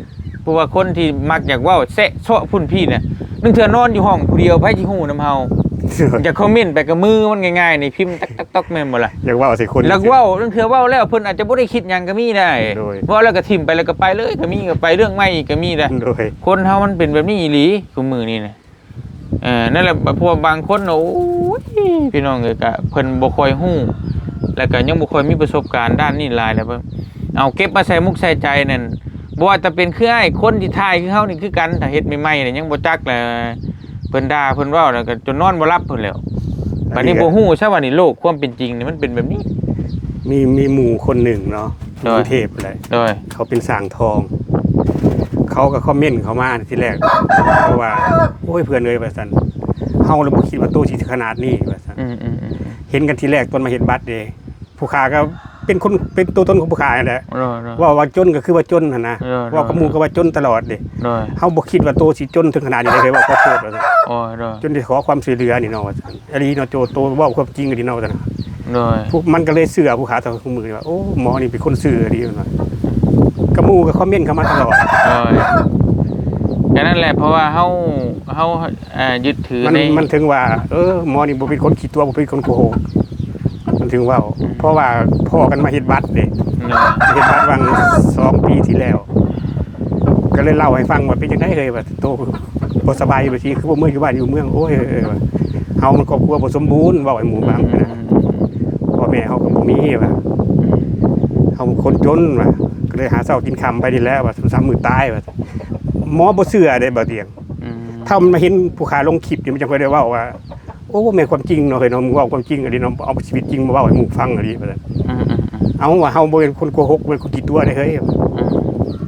ผู้ว่าคนที่มักอยากเว้าแซะเซาะพุ่นพี่น่ะนึงเทื่อนอนอยู่ห้องผู้เดียวไผสิฮู้นำเฮาจะคอมเมนต์ไปกับมือมันง่ายๆนี่พิมพ์ตักๆแม่นบ่ล่ะอยากเว้าใส่คนแล้วเว้านึงเทื่อเว้าแล้วเพิ่นอาจจะบ่ได้คิดหยังก็มีได้เว้าแล้วก็ทิ่มไปแล้วก็ไปเลยก็มีก็ไปเรื่องใหม่อีกก็มีได้คนเฮามันเป็นแบบนี้อีหลีซุมื้อนี้น่ะนั่นแหละพวกบางคนโอ้ยพี่น้องเอ้ยก็เพิ่นบ่ค่อยฮู้แล้วก็ยังบ่ค่อยมีประสบการณ์ด้านนี้หลายแล้วเอาเก็บมาใส่มุกใส่ใจนั่นบ่ว่าจะเป็นคืออ้ายคนที่ทายคือเฮานี่คือกันถ้าเฮ็ดใหม่ๆนี่ยังบ่จักแหละเพิ่นด่าเพิ่นเว้าแล้วก็จนนอนบ่หลับเพิ่นแล้วบัดนี้บ่ฮู้ซะว่านี่โลกความเป็นจริงนี่มันเป็นแบบนี้มีหมู่คนหนึ่งเนาะกรุงเทพเลยเขาเป็นสร้างทองเขาก็คอมเมนต์เข้ามาทีแรกเพราะว่าโอ้ยเพื่อนเอ้ยว่าซั่น เฮาเลยบ่คิดว่าโตสิขนาดนี้ว่าซั่นเห็นกันทีแรกตอนมาเห็นบัตรเด้ผู้ค้าก็เป็นคนเป็นตัวตนของผู้ค้าแหละว่าจนก็คือว่าจนหั่นนะว่ากับหมู่ก็ว่าจนตลอดเด้เฮาบ่คิดว่าโตสิจนถึงขนาดนี้เลยว่าขอโทษว่าซั่นจนได้ขอความช่วยเหลือนี่เนาะว่าซั่นอันนี้เนาะโจโตเว้าความจริงก็ดีเนาะว่าซั่นพวกมันก็เลยเชื่อผู้ค้าทางมือว่าโอ้หมอนี่เป็นคนซื่อดีว่ากับหมู่ก็คอมเมนต์เข้ามาตลอดก็นั่นแหละเพราะว่าเฮายึดถือมันถึงว่าหมอนี่บ่เป็นคนขี้ตัวบ่เป็นคนโกหกมันถึงว่าเพราะว่าพ่อกันมาเฮ็ดบัตรเด้เฮ็ดบัตรวัง2 ปีที่แล้วก็เลยเล่าให้ฟังว่าเป็นจังได๋เลยว่าโตบ่สบายบ่สิคือบ่เมื่ออยู่บ้านอยู่เมืองโอ้ยเฮามันครอบครัวบ่สมบูรณ์เว้าให้หมู่ฟังนะพ่อแม่เฮาก็บ่มีว่าเฮาคนจนว่าก็เลยหาเช้ากินค่ำไปนี่แล้วว่า3 มื้อตายว่าหมอบ่เชื่อได้บ่เตียงถ้ามันมาเห็นผู้ค้าลงคลิปนี่มันจังค่อยได้เว้าว่าโอ้แม่ความจริงเนาะเฮ้ยเนาะมึงเว้าความจริงอันนี้เนาะเอาชีวิตจริงมาเว้าให้หมู่ฟังอันนี้ว่าซั่นเอาว่าเฮาบ่เป็นคนโกหกเป็นคนขี้ตัวได้เฮ้ย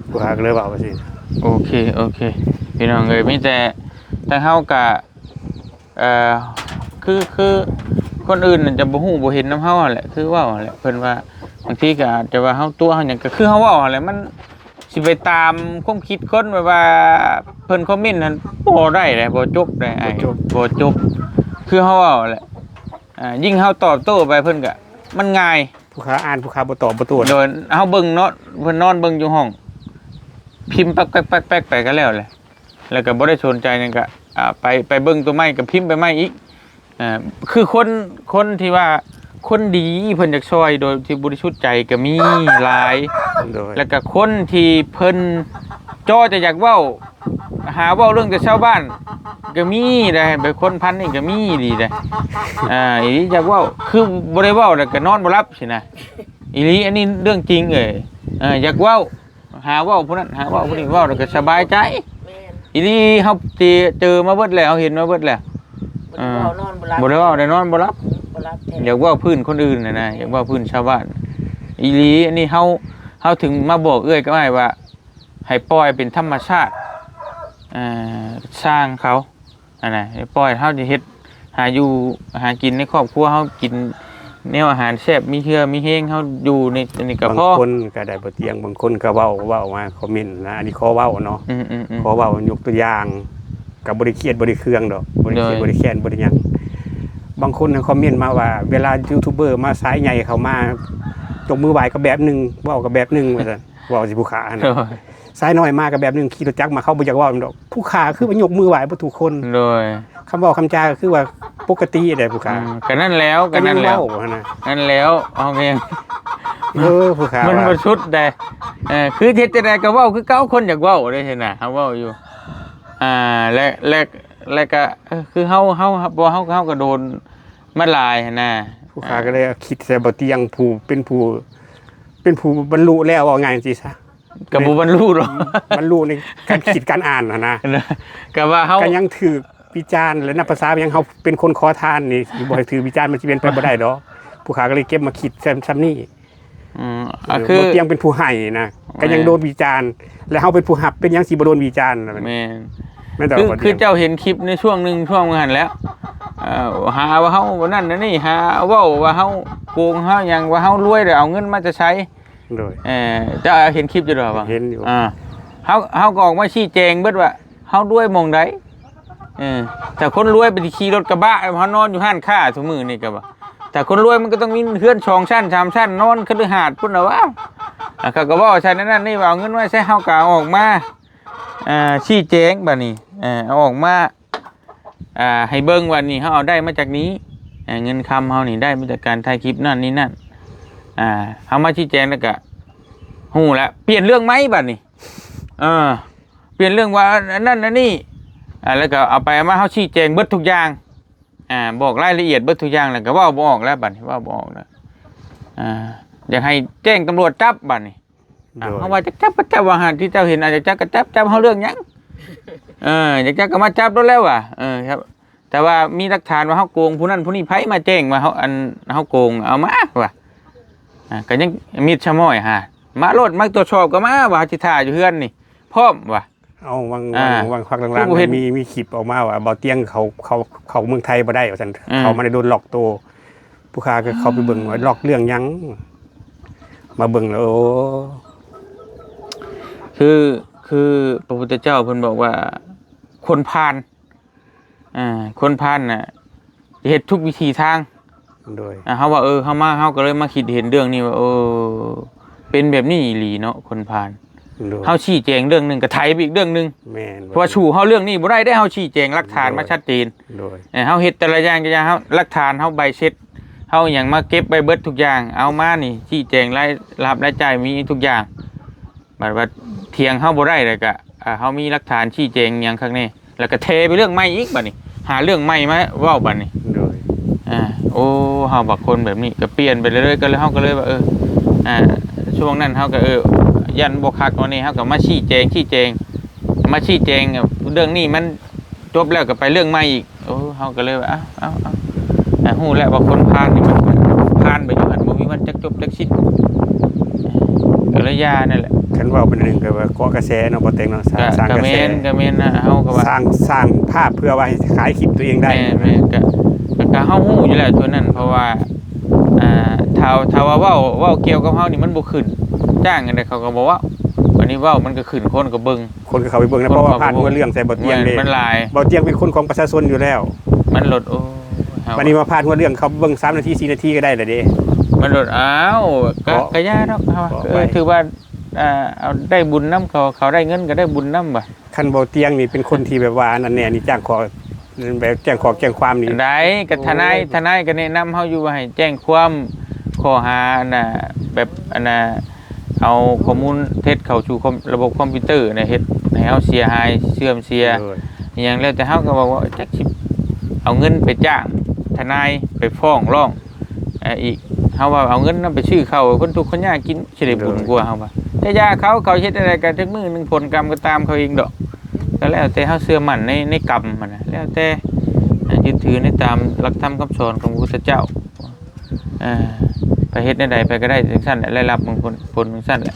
ผู้ค้าก็เลยเว้าว่าซี่โอเคพี่น้องเอ้ยมีแต่เฮาก็คือคนอื่นน่ะจะบ่ฮู้บ่เห็นนำเฮาแหละคือเว้าแหละเพิ่นว่าบางทีก็อาจจะว่าเฮาตัวเฮาหยังก็คือเฮาเว้าแหละมันสิไปตามความคิดคนว่าเพิ่นคอมเมนต์นั้นบ่ได้แหละบ่จบได้ไอ้บ่จบคือเฮาเว้าแหละยิ่งเฮาตอบโต้ไปเพิ่นก็มันง่ายผู้ค้าอ่านผู้ค้าบ่ตอบบ่โต้โดยเฮาเบิ่งเนาะเพิ่นนอนเบิ่งอยู่ห้องพิมพ์แป๊กๆไปก็แล้วแหละแล้วก็บ่ได้สนใจนั่นก็ไปเบิ่งตัวใหม่ก็พิมพ์ไปใหม่อีกคือคนที่ว่าคนดีเพิ่นอยากช่วยโดยที่บริสุทธิ์ใจก็มีหลายแล้วก็คนที่เพิ่นจ้อจะอยากเว้าหาเว้าเรื่องแต่ชาวบ้านก็มีได้แบบคนพันนี่ก็มีดีได้อีหลีอยากเว้าคือบ่ได้เว้าแล้วก็นอนบ่หลับสินะอีหลีอันนี้เรื่องจริงอยากเว้าหาเว้าผู้นั้นหาเว้าผู้นี้เว้าแล้วก็สบายใจอีหลีเฮาเจอมาเบิดแล้วเห็นมาเบิดแล้วบ่ได้เว้าได้นอนบ่หลับอยากว่าพื้นคนอื่นนะอยากว่าพื้นชาวบ้านอีหลีอันนี้เฮาถึงมาบอกก็ไม่ว่าให้ปล่อยเป็นธรรมชาติสร้างเขานะให้ปล่อยเฮาจะเฮ็ดหากินในครอบครัวเฮากินแนวอาหารแซ่บมีเชื้อมีแห้งเฮาอยู่ในนี่ก็พอบางคนก็ได้บ่เตียงบางคนก็เว้ามาคอมเมนต์นะอันนี้ขอเว้าเนาะขอเว้ายกตัวอย่างก็บ่ได้เครียดบ่ได้เครื่องดอกบ่ได้เครียดบ่ได้แค้นบ่ได้หยังบางคนคอมเมนต์มาว่าเวลายูทูบเบอร์มาสายใหญ่เข้ามาจกมือไหวก็แบบนึงเว้าก็แบบนึงว่าซั่นเว้าสิผู้ค้านะสายน้อยมาก็แบบนึงขี่รถจักรมาเข้าบ่อยากเว้าดอกผู้ค้าคือว่ายกมือไหวบ่ทุกคนโดยคำเว้าคำจาคือว่าปกติได้ผู้ค้าก็นั่นแล้วนั่นแล้วเอาเองผู้ค้ามันบ่ชุดได้คือเฮ็ดจังได๋ก็เว้าคือเก่าคนอยากเว้าได้ซั่นน่ะเฮาเว้าอยู่และก็คือเฮาบ่เฮาก็โดนมาหลายนะผู้ค้าก็เลยคิดใส่บ่เตียงผู้เป็นผู้บรรลุแล้วว่าไงสิซะก็บ่บรรลุหรอกบรรลุในการคิดการอ่านนะก็ว่าเฮาก็ยังถูกวิจารณ์และนับภาษายังเฮาเป็นคนขอทานนี่บ่ให้ถือวิจารณ์มันสิเป็นไปบ่ได้ดอกผู้ค้าก็เลยเก็บมาคิดซ้ำนี่คือบ่เตียงเป็นผู้ให้นะก็ยังโดนวิจารณ์และเฮาเป็นผู้รับเป็นยังสิบ่โดนวิจารณ์แม่คือเจ้าเห็นคลิปในช่วงนึงช่วงนั้นแล้วหาว่าเฮานั่นนี่หาเว้าว่าเฮาโกงเฮาหยังว่าเฮารวยแล้วเอาเงินมาจะใช้โดยเจ้าเห็นคลิปอยู่ดอกบ่เห็นอยู่เฮาก็ออกมาชี้แจงเบิดว่าเฮารวยหม่องใดแต่คนรวยไปขี่รถกระบะเฮานอนอยู่ห้านค้าซุมื้อนี่ก็บ่แต่คนรวยมันก็ต้องมีเฮือน2ชั้น3ชั้นนอนคฤหาสน์พุ่นน่ะว่าเขาก็เว้าใช่นั่นนี่ว่าเอาเงินไว้ใช้เฮาก็ออกมาชี้แจงบัดนี้เอาออกมาให้เบิ่งว่านี่เฮาเอาได้มาจากนี้เงินคำเฮานี่ได้มาจากการถ่ายคลิปนั่นนี่นั่นเฮามาชี้แจงแล้วก็ฮู้แล้วเปลี่ยนเรื่องไหมบัดนี้เปลี่ยนเรื่องว่านั่นนี่แล้วก็เอาไปเอามาเฮาชี้แจงเบิดทุกอย่างบอกรายละเอียดเบิดทุกอย่างแล้วก็เว้าบ่ออกแล้วบัดนี้เว้าบ่ออกแล้วอยากให้แจ้งตำรวจจับบัดนี้เฮาว่าจับก็จับว่าหั่นที่เจ้าเห็นอาจจะจับก็จับเฮาเรื่องหยังอยากจับก็มาจับแล้วว่ะครับแต่ว่ามีหลักฐานว่าเฮาโกงผู้นั้นผู้นี้ไผมาแจ้งว่าเฮาโกงเอามาว่ะก็ยังมีดชะม้อยมาโลดมาตรวจสอบก็มาว่าสิท่าอยู่เฮือนนี่พร้อมว่ะ เอาวางพักหลังๆมีคลิปออกมาว่าเบาเตียงเขาเมืองไทยบ่ได้ว่าซั่นเขามาได้โดนหลอกตัวผู้ค้าก็เข้าไปเบิ่งว่าหลอกเรื่องหยังมาเบิ่งแล้วโอ้ คือพระพุทธเจ้าเพิ่นบอกว่าคนพาลคนพาลน่ะเฮ็ดทุกวิธีทางโดยเฮาว่าเฮามาเฮาก็เลยมาคิดเห็นเรื่องนี้ว่าเป็นแบบนี้อีหลีเนาะคนพาลเฮาชี้แจงเรื่องนึงก็ไถไปอีกเรื่องนึงแม่นเพราะว่าชูเฮาเรื่องนี้บ่ได้เฮาชี้แจงหลักฐานมาชัดเจนโดยเฮาเฮ็ดแต่ละอย่างเฮาหลักฐานเฮาใบเสร็จเฮาหยังมาเก็บไว้เบิดทุกอย่างเอามานี่ชี้แจงรายรับรายจ่ายมีทุกอย่างบัดว่าเถียงเฮาบ่ได้เลยก็เฮามีหลักฐานชี้แจงหยังข้างนี้แล้วก็เทไปเรื่องใหม่อีกบัดนี้หาเรื่องใหม่มาเว้าบัดนี้โดยโอ้เฮาบักคนแบบนี้ก็เปลี่ยนไปเรื่อยๆก็เลยเฮาก็เลยว่าช่วงนั้นเฮาก็ยันบ่คักวันนี้เฮาก็มาชี้แจงมาชี้แจงเรื่องนี้มันจบแล้วก็ไปเรื่องใหม่อีกโอ้เฮาก็เลยว่าฮู้แล้วว่าคนพาลนี่มันพาลไปอยู่หั่นบ่มีวันจักจบจักสิ้นก็เลยยานั่นแหละคันว่าเป็นนึงก็ว่าเกาะกระแสเนาะบ่แต่งเนาะสร้างกระแสก็แม่นนะเฮาก็ว่าสร้างภาพเพื่อว่าให้ขายคลิปตัวเองได้แม่ก็เฮาฮู้อยู่แล้วตัวนั้นเพราะว่าถ้าว่าเว้าเกี่ยวกับเฮานี่มันบ่ขึ้นจ้างกันได้เขาก็บอกว่าวันนี้เว้ามันก็ขึ้นคนก็เบิ่งคนก็เข้าไปเบิ่งนะเพราะว่าผ่านหัวเรื่องใส่บ่เตียงเด้มันหลายบ่เตียงเป็นคนของประชาชนอยู่แล้วมันลดวันนี้มาผ่านหัวเรื่องเขาเบิ่ง3นาที4นาทีก็ได้แล้วเด้มันลดก็ยาดอกถือว่าเอาได้บุญนำเขาได้เงินก็ได้บุญนำบ่คันบ่เตียงนี่เป็นคนที่แบบว่านั่นแน่นี่จ้างขอแบบแจ้งความนี่ได้ก็ทนายก็แนะนำเฮาอยู่ว่าให้แจ้งความข้อหาแบบเอาข้อมูลเท็จเข้าสู่ระบบคอมพิวเตอร์เฮ็ดให้เฮาเสียหายเสื่อมเสียอย่างแล้วแต่เฮาก็บอกว่าจักสิเอาเงินไปจ้างทนายไปฟ้องร้องอีกเฮาว่าเอาเงินนำไปชื่อเขาคนทุกข์คนยากกินสิได้บุญกว่าเฮาว่าแต่ยาเขาเฮ็ดอะไรกันจักมื้อนึงผลกรรมก็ตามเขาเองดอกก็แล้วแต่เฮาเชื่อมั่นในกรรมมันนะแล้วแต่ยึดถือในตามหลักธรรมคำสอนของพระพุทธเจ้าไปเฮ็ดใดไปก็ได้จังซั่นแหละได้รับบางผลจังซั่นแหละ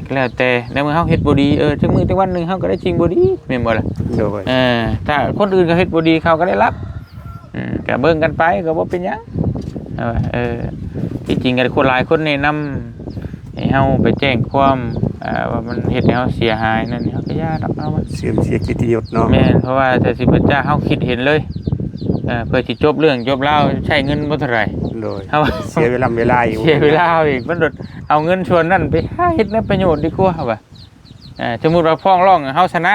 ก็แล้วแต่ในเมื่อเฮาเฮ็ดบ่ดีจักมื้อจักวันนึงเฮาก็ได้จริงบ่ดีแม่นบ่ล่ะถ้าคนอื่นก็เฮ็ดบ่ดีเขาก็ได้รับก็เบิ่งกันไปก็บ่เป็นหยังที่จริงก็คนหลายคนแนะนำให้เฮาไปแจ้งความว่ามันเฮ็ดให้เฮาเสียหายนั่นเฮาก็ย่าดอกเอามันเสียเกียรติยศเนาะแม่นเพราะว่าถ้าสิเป็นเจ้าเฮาคิดเห็นเลยเพื่อสิจบเรื่องจบราวใช้เงินบ่เท่าไหร่โดยเสียเวลาอีกเสียเวลาอีกมันโดดเอาเงินส่วนนั้นไปเฮ็ดในประโยชน์ดีกว่าว่าสมมุติว่าฟ้องร้องเฮาชนะ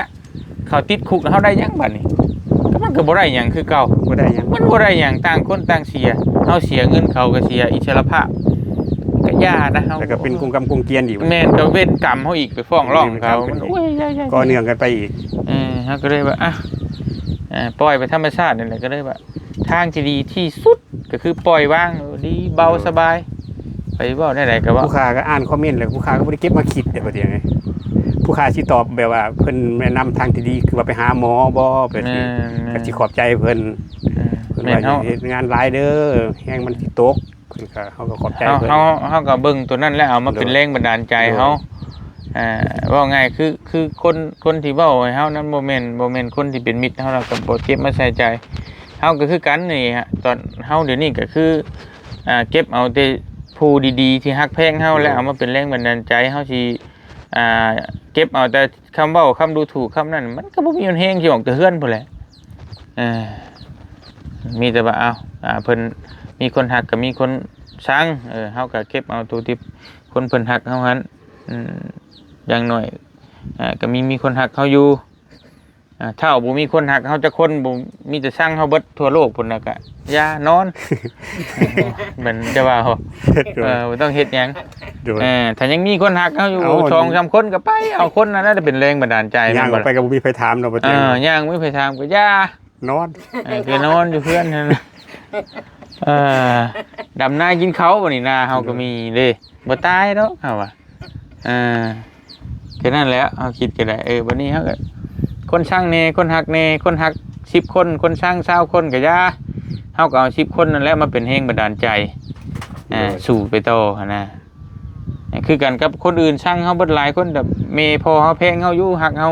เขาติดคุกเฮาได้หยังบัดนี้ก็มันก็บ่ได้หยังคือเก่าบ่ได้หยังมันบ่ได้หยังต่างคนต่างเสียเฮาเสียเงินเขาก็เสียอิสรภาพก็ยานะเฮาแล้วก็เป็นกงกรรมกงเกียรติอีกแม่นก็เว้นกรรมเฮาอีกไปฟ้องร้องเขามันโอ้ยก็เนื่องกันไปอีกเฮาก็เลยว่าปล่อยไปธรรมชาตินั่นแหละก็เลยว่าทางที่ดีที่สุดก็คือปล่อยวางดีเบาสบายไปเว้าได้ไหนก็ว่าผู้ค้าก็อ่านคอมเมนต์แล้วผู้ค้าก็บ่ได้เก็บมาคิดว่าจังไงผู้ค้าสิตอบแบบว่าเพิ่นแนะนำทางที่ดีคือว่าไปหาหมอบ่แบบนี้ก็สิขอบใจเพิ่นว่าเฮ็ดงานหลายเด้อแฮงมันสิตกเพิ่นก็เฮาก็ขอบใจเพิ่นเฮาก็เบิ่งตัวนั้นแล้วเอามาเป็นแรงบันดาลใจเฮาว่าง่ายคือคนที่เว้าให้เฮานั้นบ่แม่นคนที่เป็นมิตรเฮาเราก็บ่เก็บมาใส่ใจเฮาก็คือกันนี่ฮะตอนเฮาเดี๋ยวนี้ก็คือเก็บเอาแต่ผู้ดีๆที่ฮักแพงเฮาแล้วเอามาเป็นแรงบันดาลใจเฮาสิเก็บเอาแต่คำเว้าคำดูถูกคำนั้นมันก็บ่มีมันแฮงสิออกแต่เฮือนพุ่นแหละมีแต่ว่าเพิ่นมีคนฮักก็มีคนชังเฮาก็เก็บเอาตัวที่คนเพิ่นฮักเฮาหั่นอย่างน้อยก็มีคนฮักเฮาอยู่ถ้าบ่มีคนหักเฮาจะคนบ่มีแต่สร้างเฮาเบิดทั่วโลกพุ่นน่ะก็อย่านอนเหมือนจะว่าบ่ต้องเฮ็ดหยังถ้ายังมีคนหักเฮาอยู่2-3คนก็ไปเอาคนนั้นน่ะจะเป็นแรงบันดาลใจย่างออกไปก็บ่มีไผถามเนาะบ่เต็มย่างมีไผถามก็อย่านอนก็นอนอยู่เพื่อนนั่นดำนากินเขาบ่นี่นาเฮาก็มีเด้บ่ตายดอกเฮาว่าแค่นั้นแหละเฮาคิดก็ได้บัดนี้เฮาก็คนช่างเนคนหักเนคนหัก10คนคนช่าง20คนก็ย่าเฮาก็เอา10คนนั่นแหละมาเป็นแรงบันดาลใจสู่ไปต่อนะคือกันกับคนอื่นช่างเฮาเบิดหลายคนแบบเมพอเฮาแพงเฮาอยู่หักเฮา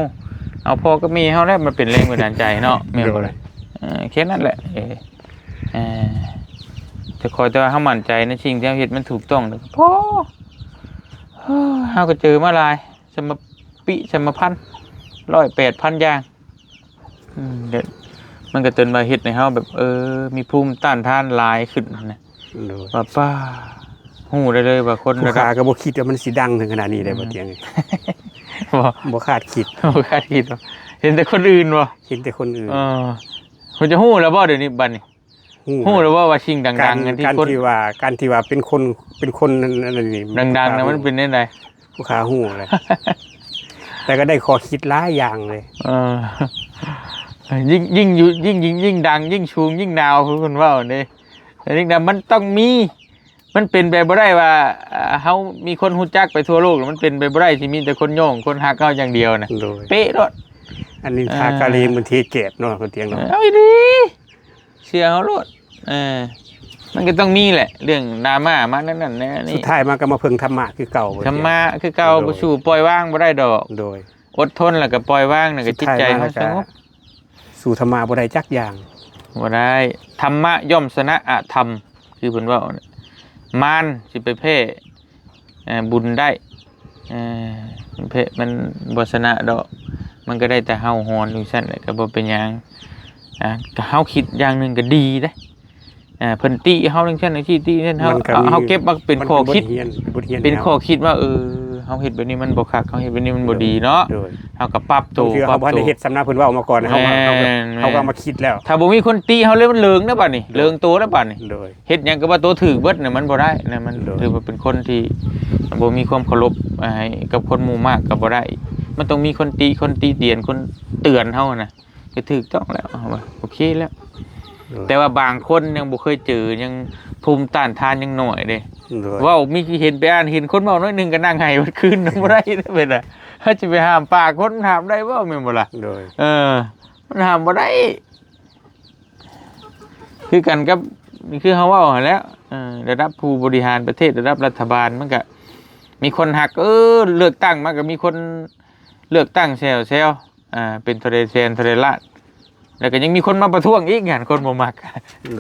เอาพ่อก็มีเฮาแล้วมันเป็นแรงบันดาลใจเนาะแม่นบ่ โด ล่ะ ย แค่นั้นแหละเออจะคอยแต่ว่าเฮามั่นใจในสิ่งที่เฮาเฮ็ดมันถูกต้องเด้อพ่อเฮาก็เจอมาหลายสมปิสมพันธ์108,000อย่างเด็ดมันก็เตือนมาเฮ็ดในเฮาแบบมีภูมิต้านทานหลายขึ้นนะ โดย ว่าป้าฮู้ได้เลยว่าคน ผู้ ระดั ค้า บ ก็บ่คิดว่ามันสิดังถึงขนาดนี้ได้บ่เตียง บ่ บ่คาดคิด บ่คาดคิดว่าเห็นแต่คนอื่นบ่ เห็นแต่คนอื่น คุณจะฮู้แล้วบ่เดี๋ยวนี้บัดนี้ฮู้แล้วว่าสิ่งดังๆกันที่ การ คน ที่ว่าเป็นคนนั่นนี่ ดังๆนะมันเป็นได้ได ผู้ค้าฮู้เลย แต่ก็ได้ข้อคิดหลายอย่างเลย ยิ่งอยู่ยิ่งดังยิ่งชูงยิ่งดาวคือคนว่านี่แต่นี่นะมันต้องมีมันเป็นไปบ่ได้ว่าเฮามีคนฮู้จักไปทั่วโลกมันเป็นไปบ่ได้ที่มีแต่คนโยงคนฮักเฮาอย่างเดียวนะ โดย เป๊ะรถ อันนี้ทากาเลมันเทเก็บเนาะคนเตียงเนาะ เอาอีดีเชื่อเฮารถมันก็ต้องมีแหละ เรื่องดราม่ามานั่นนี่ สุดท้ายมันก็มาเพิ่งธรรมะคือเก่า ธรรมะคือเก่าบ่สู่ปล่อยวางบ่ได้ดอก โดย อดทนแล้วก็ปล่อยวางน่ะก็จิตใจมันสงบ สู่ธรรมะบ่ได้จักอย่าง บ่ได้ธรรมะย่อมชนะอธรรมคือเพิ่นว่าน่ะมารสิไปเพ่บุญได้เพ่มันบ่ชนะดอกมันก็ได้แต่เฮาฮอนอยู่ซั่นแหละก็บ่เป็นหยังก็เฮาคิดอย่างนึงก็ดีเด้เพิ่นติเฮาจังซั่นจังซี่ติเฮาเก็บมาเป็นข้อคิดเป็นข้อคิดว่าเฮาเฮ็ดแบบนี้มันบ่คักเฮาเฮ็ดแบบนี้มันบ่ดีเนาะเฮาก็ปรับตัว ปรับตัวเฮาบ่ได้เฮ็ดสำนักเพิ่นเว้ามาก่อนเฮาก็มาคิดแล้ว ถ้าบ่มีคนติเฮาเลยมันเลิงเด้อบัดนี้เลิงตัวเด้อบัดนี้ โดย เฮ็ดหยังก็ว่าตัวถูกเบิดน่ะมันบ่ได้นะมัน โดย ถือว่าเป็นคนที่บ่มีความเคารพให้กับคนหมู่มากก็บ่ได้ มันต้องมีคนติเตียนคนเตือนเฮาน่ะก็ถูกต้องแล้วว่าโอเคแล้ว แต่ว่าบางคนยังบ่เคยเจอยังภูมิต้านทานยังน้อยเด้ โดย เว้ามีเห็นไปอ่านเห็นคนเว้าน้อยหนึงก็นั่งไห้เบิดคืนบ่ได้เด้อเพิ่นน่ะเฮาสิไปห้ามปากคนห้ามได้บ่แม่นบ่ล่ะ โดย มันห้ามบ่ได้คือกันกับนี่คือเฮาเว้าหั่นแหล้วระดับผู้บริหารประเทศระดับรัฐบาลมันก็มีคนหักเลือกตั้งมาก็มีคนเลือกตั้งแซวเป็นทะเลแซนทะเลลาดแล้วก็ยังมีคนมาประท้วงอีกอย่างคนบ่มัก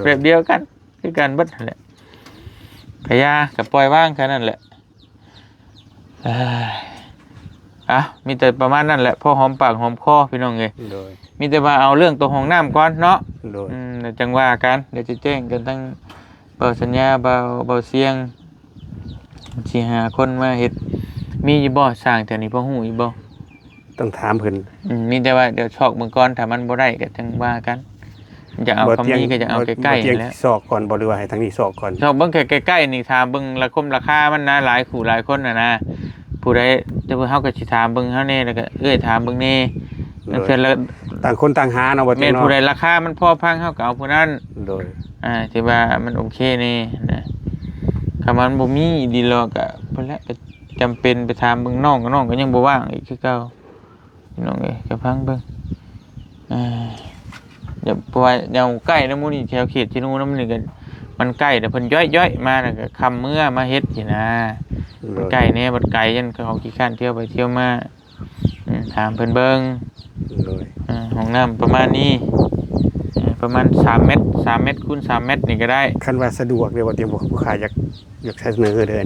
แบบเดียวกันคือกันเบิดนั่นแหละพยากับปล่อยว่างแค่นั้นแหละมีแต่ประมาณนั้นแหละพอหอมปากหอมคอพี่น้องเอ้ย โดย มีแต่ว่าเอาเรื่องตัวห้องน้ำก่อนเนาะ โดย เดี๋ยวจังว่ากันเดี๋ยวจะแจ้งกันทั้งเบาสัญญาเบาเสียงสิหาคนมาเฮ็ดมีอยู่บ่สร้างแถวนี้พอฮู้อยู่บ่ ต้องถามเพิ่น มีแต่ว่าเดี๋ยวชอกเบิ่งก่อนถ้ามันบ่ได้ก็จังว่ากันอยากเอาคำนี้ก็จะเอาใกล้ๆนี่แหละ สอกก่อนบ่หรือว่าให้ทางนี้สอกก่อน ชอบเบิ่งใกล้ๆนี่ถามเบิ่งราคามันนะหลายคู่หลายคนน่ะนะผู้ใดจะเพิ่นเฮาก็สิถามเบิ่งเฮาแน่แล้วก็ถามเบิ่งแน่เพิ่นละ ต่างคนต่างหาเนาะบ่ แม่ เตียง นผู้ใด เนาะ ราคามันพอพังเฮาก็เอาผู้นั้น โดย ที่ว่ามันโอเคนี่นะคำมันบ่มีดีหรอกก็เพิ่นแหละก็จำเป็นไปถามเบิ่งน้องก็ยังบ่ว่างอีกคือเก่าพี่น้องเอ้ยก็พังเบิ่งอย่าปล่อยแนวใกล้นะหมู่นี่แถวเขตที่นู้นมันนี่ก็มันใกล้แต่เพิ่นย่อยๆมาแล้วก็คำเมื่อมาเฮ็ดสินะมันใกล้แน่บ่ไกลยันเขาขี้ข้านเที่ยวไปเที่ยวมาถามเพิ่นเบิ่ง โดย ห้องน้ำประมาณนี้ประมาณ3 เมตร3 เมตรคูณ3 เมตรนี่ก็ได้ คันว่าสะดวกเด้อบ่เตียงผู้ค้าอยากเสนอเด้อ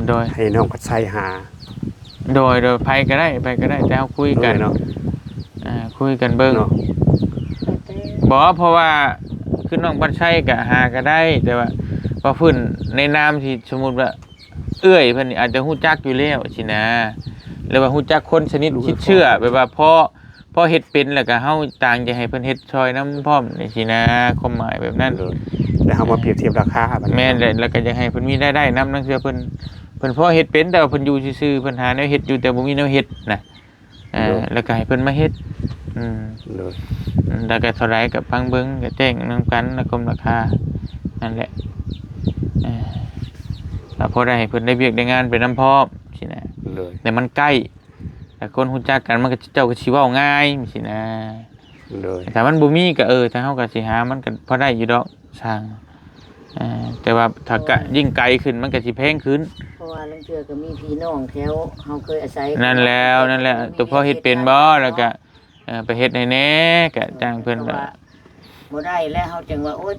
โดย ให้น้องก็ใช้หา โดยไปก็ได้แต่เราคุยกัน เนาะ คุยกันเบิ่ง เนาะ บ่เพราะว่าคือน้องบัดชัยก็หาก็ได้ แต่ว่าเพิ่นในนามที่สมมุติว่าเอื้อยเพิ่นนี่อาจจะฮู้จักอยู่แล้วสินะหรือว่าฮู้จักคนชนิดคิดเชื่อแบบว่าพอเฮ็ดเป็นแล้วก็เฮาต่างจะให้เพิ่นเฮ็ดช่วยนำพร้อมนี่สินะความหมายแบบนั้น แล้วเฮามาเปรียบเทียบราคาบัด แม่นแล้วก็จะให้เพิ่นมีรายได้นำนั่นคือเพิ่นพอเฮ็ดเป็นแต่ว่าเพิ่นอยู่ซื่อๆเพิ่นหาแนวเฮ็ดอยู่แต่บ่มีแนวเฮ็ดนะแล้วก็ให้เพิ่นมาเฮ็ดโดย แล้วก็เท่าไรก็ฟังเบิ่งก็แจ้งนำกันแล้วก็ราคานั่นแหละแล้วพอได้ให้เพิ่นได้เวียกได้งานไปนำพร้อมสินะ โดย แต่มันใกล้แต่คนรู้จักกันมันก็เจ้าก็สิเว้าง่ายสินะ โดย ถ้ามันบ่มีก็ถ้าเฮาก็สิหามันก็พอได้อยู่ดอกสร้างแต่ว่าถ้ายิ่งไกลขึ้นมันก็สิแพงขึ้น เพราะว่าลังเทื่อก็มีพี่น้องแถวเฮาเคยอาศัย นั่นแล้วตัวพ่อเฮ็ดเป็นบ่แล้วก็ ไปเฮ็ดให้แหน่ก็จ้างเพิ่น แต่ว่าบ่ได้แล้วเฮาจึงว่าโอ๊ย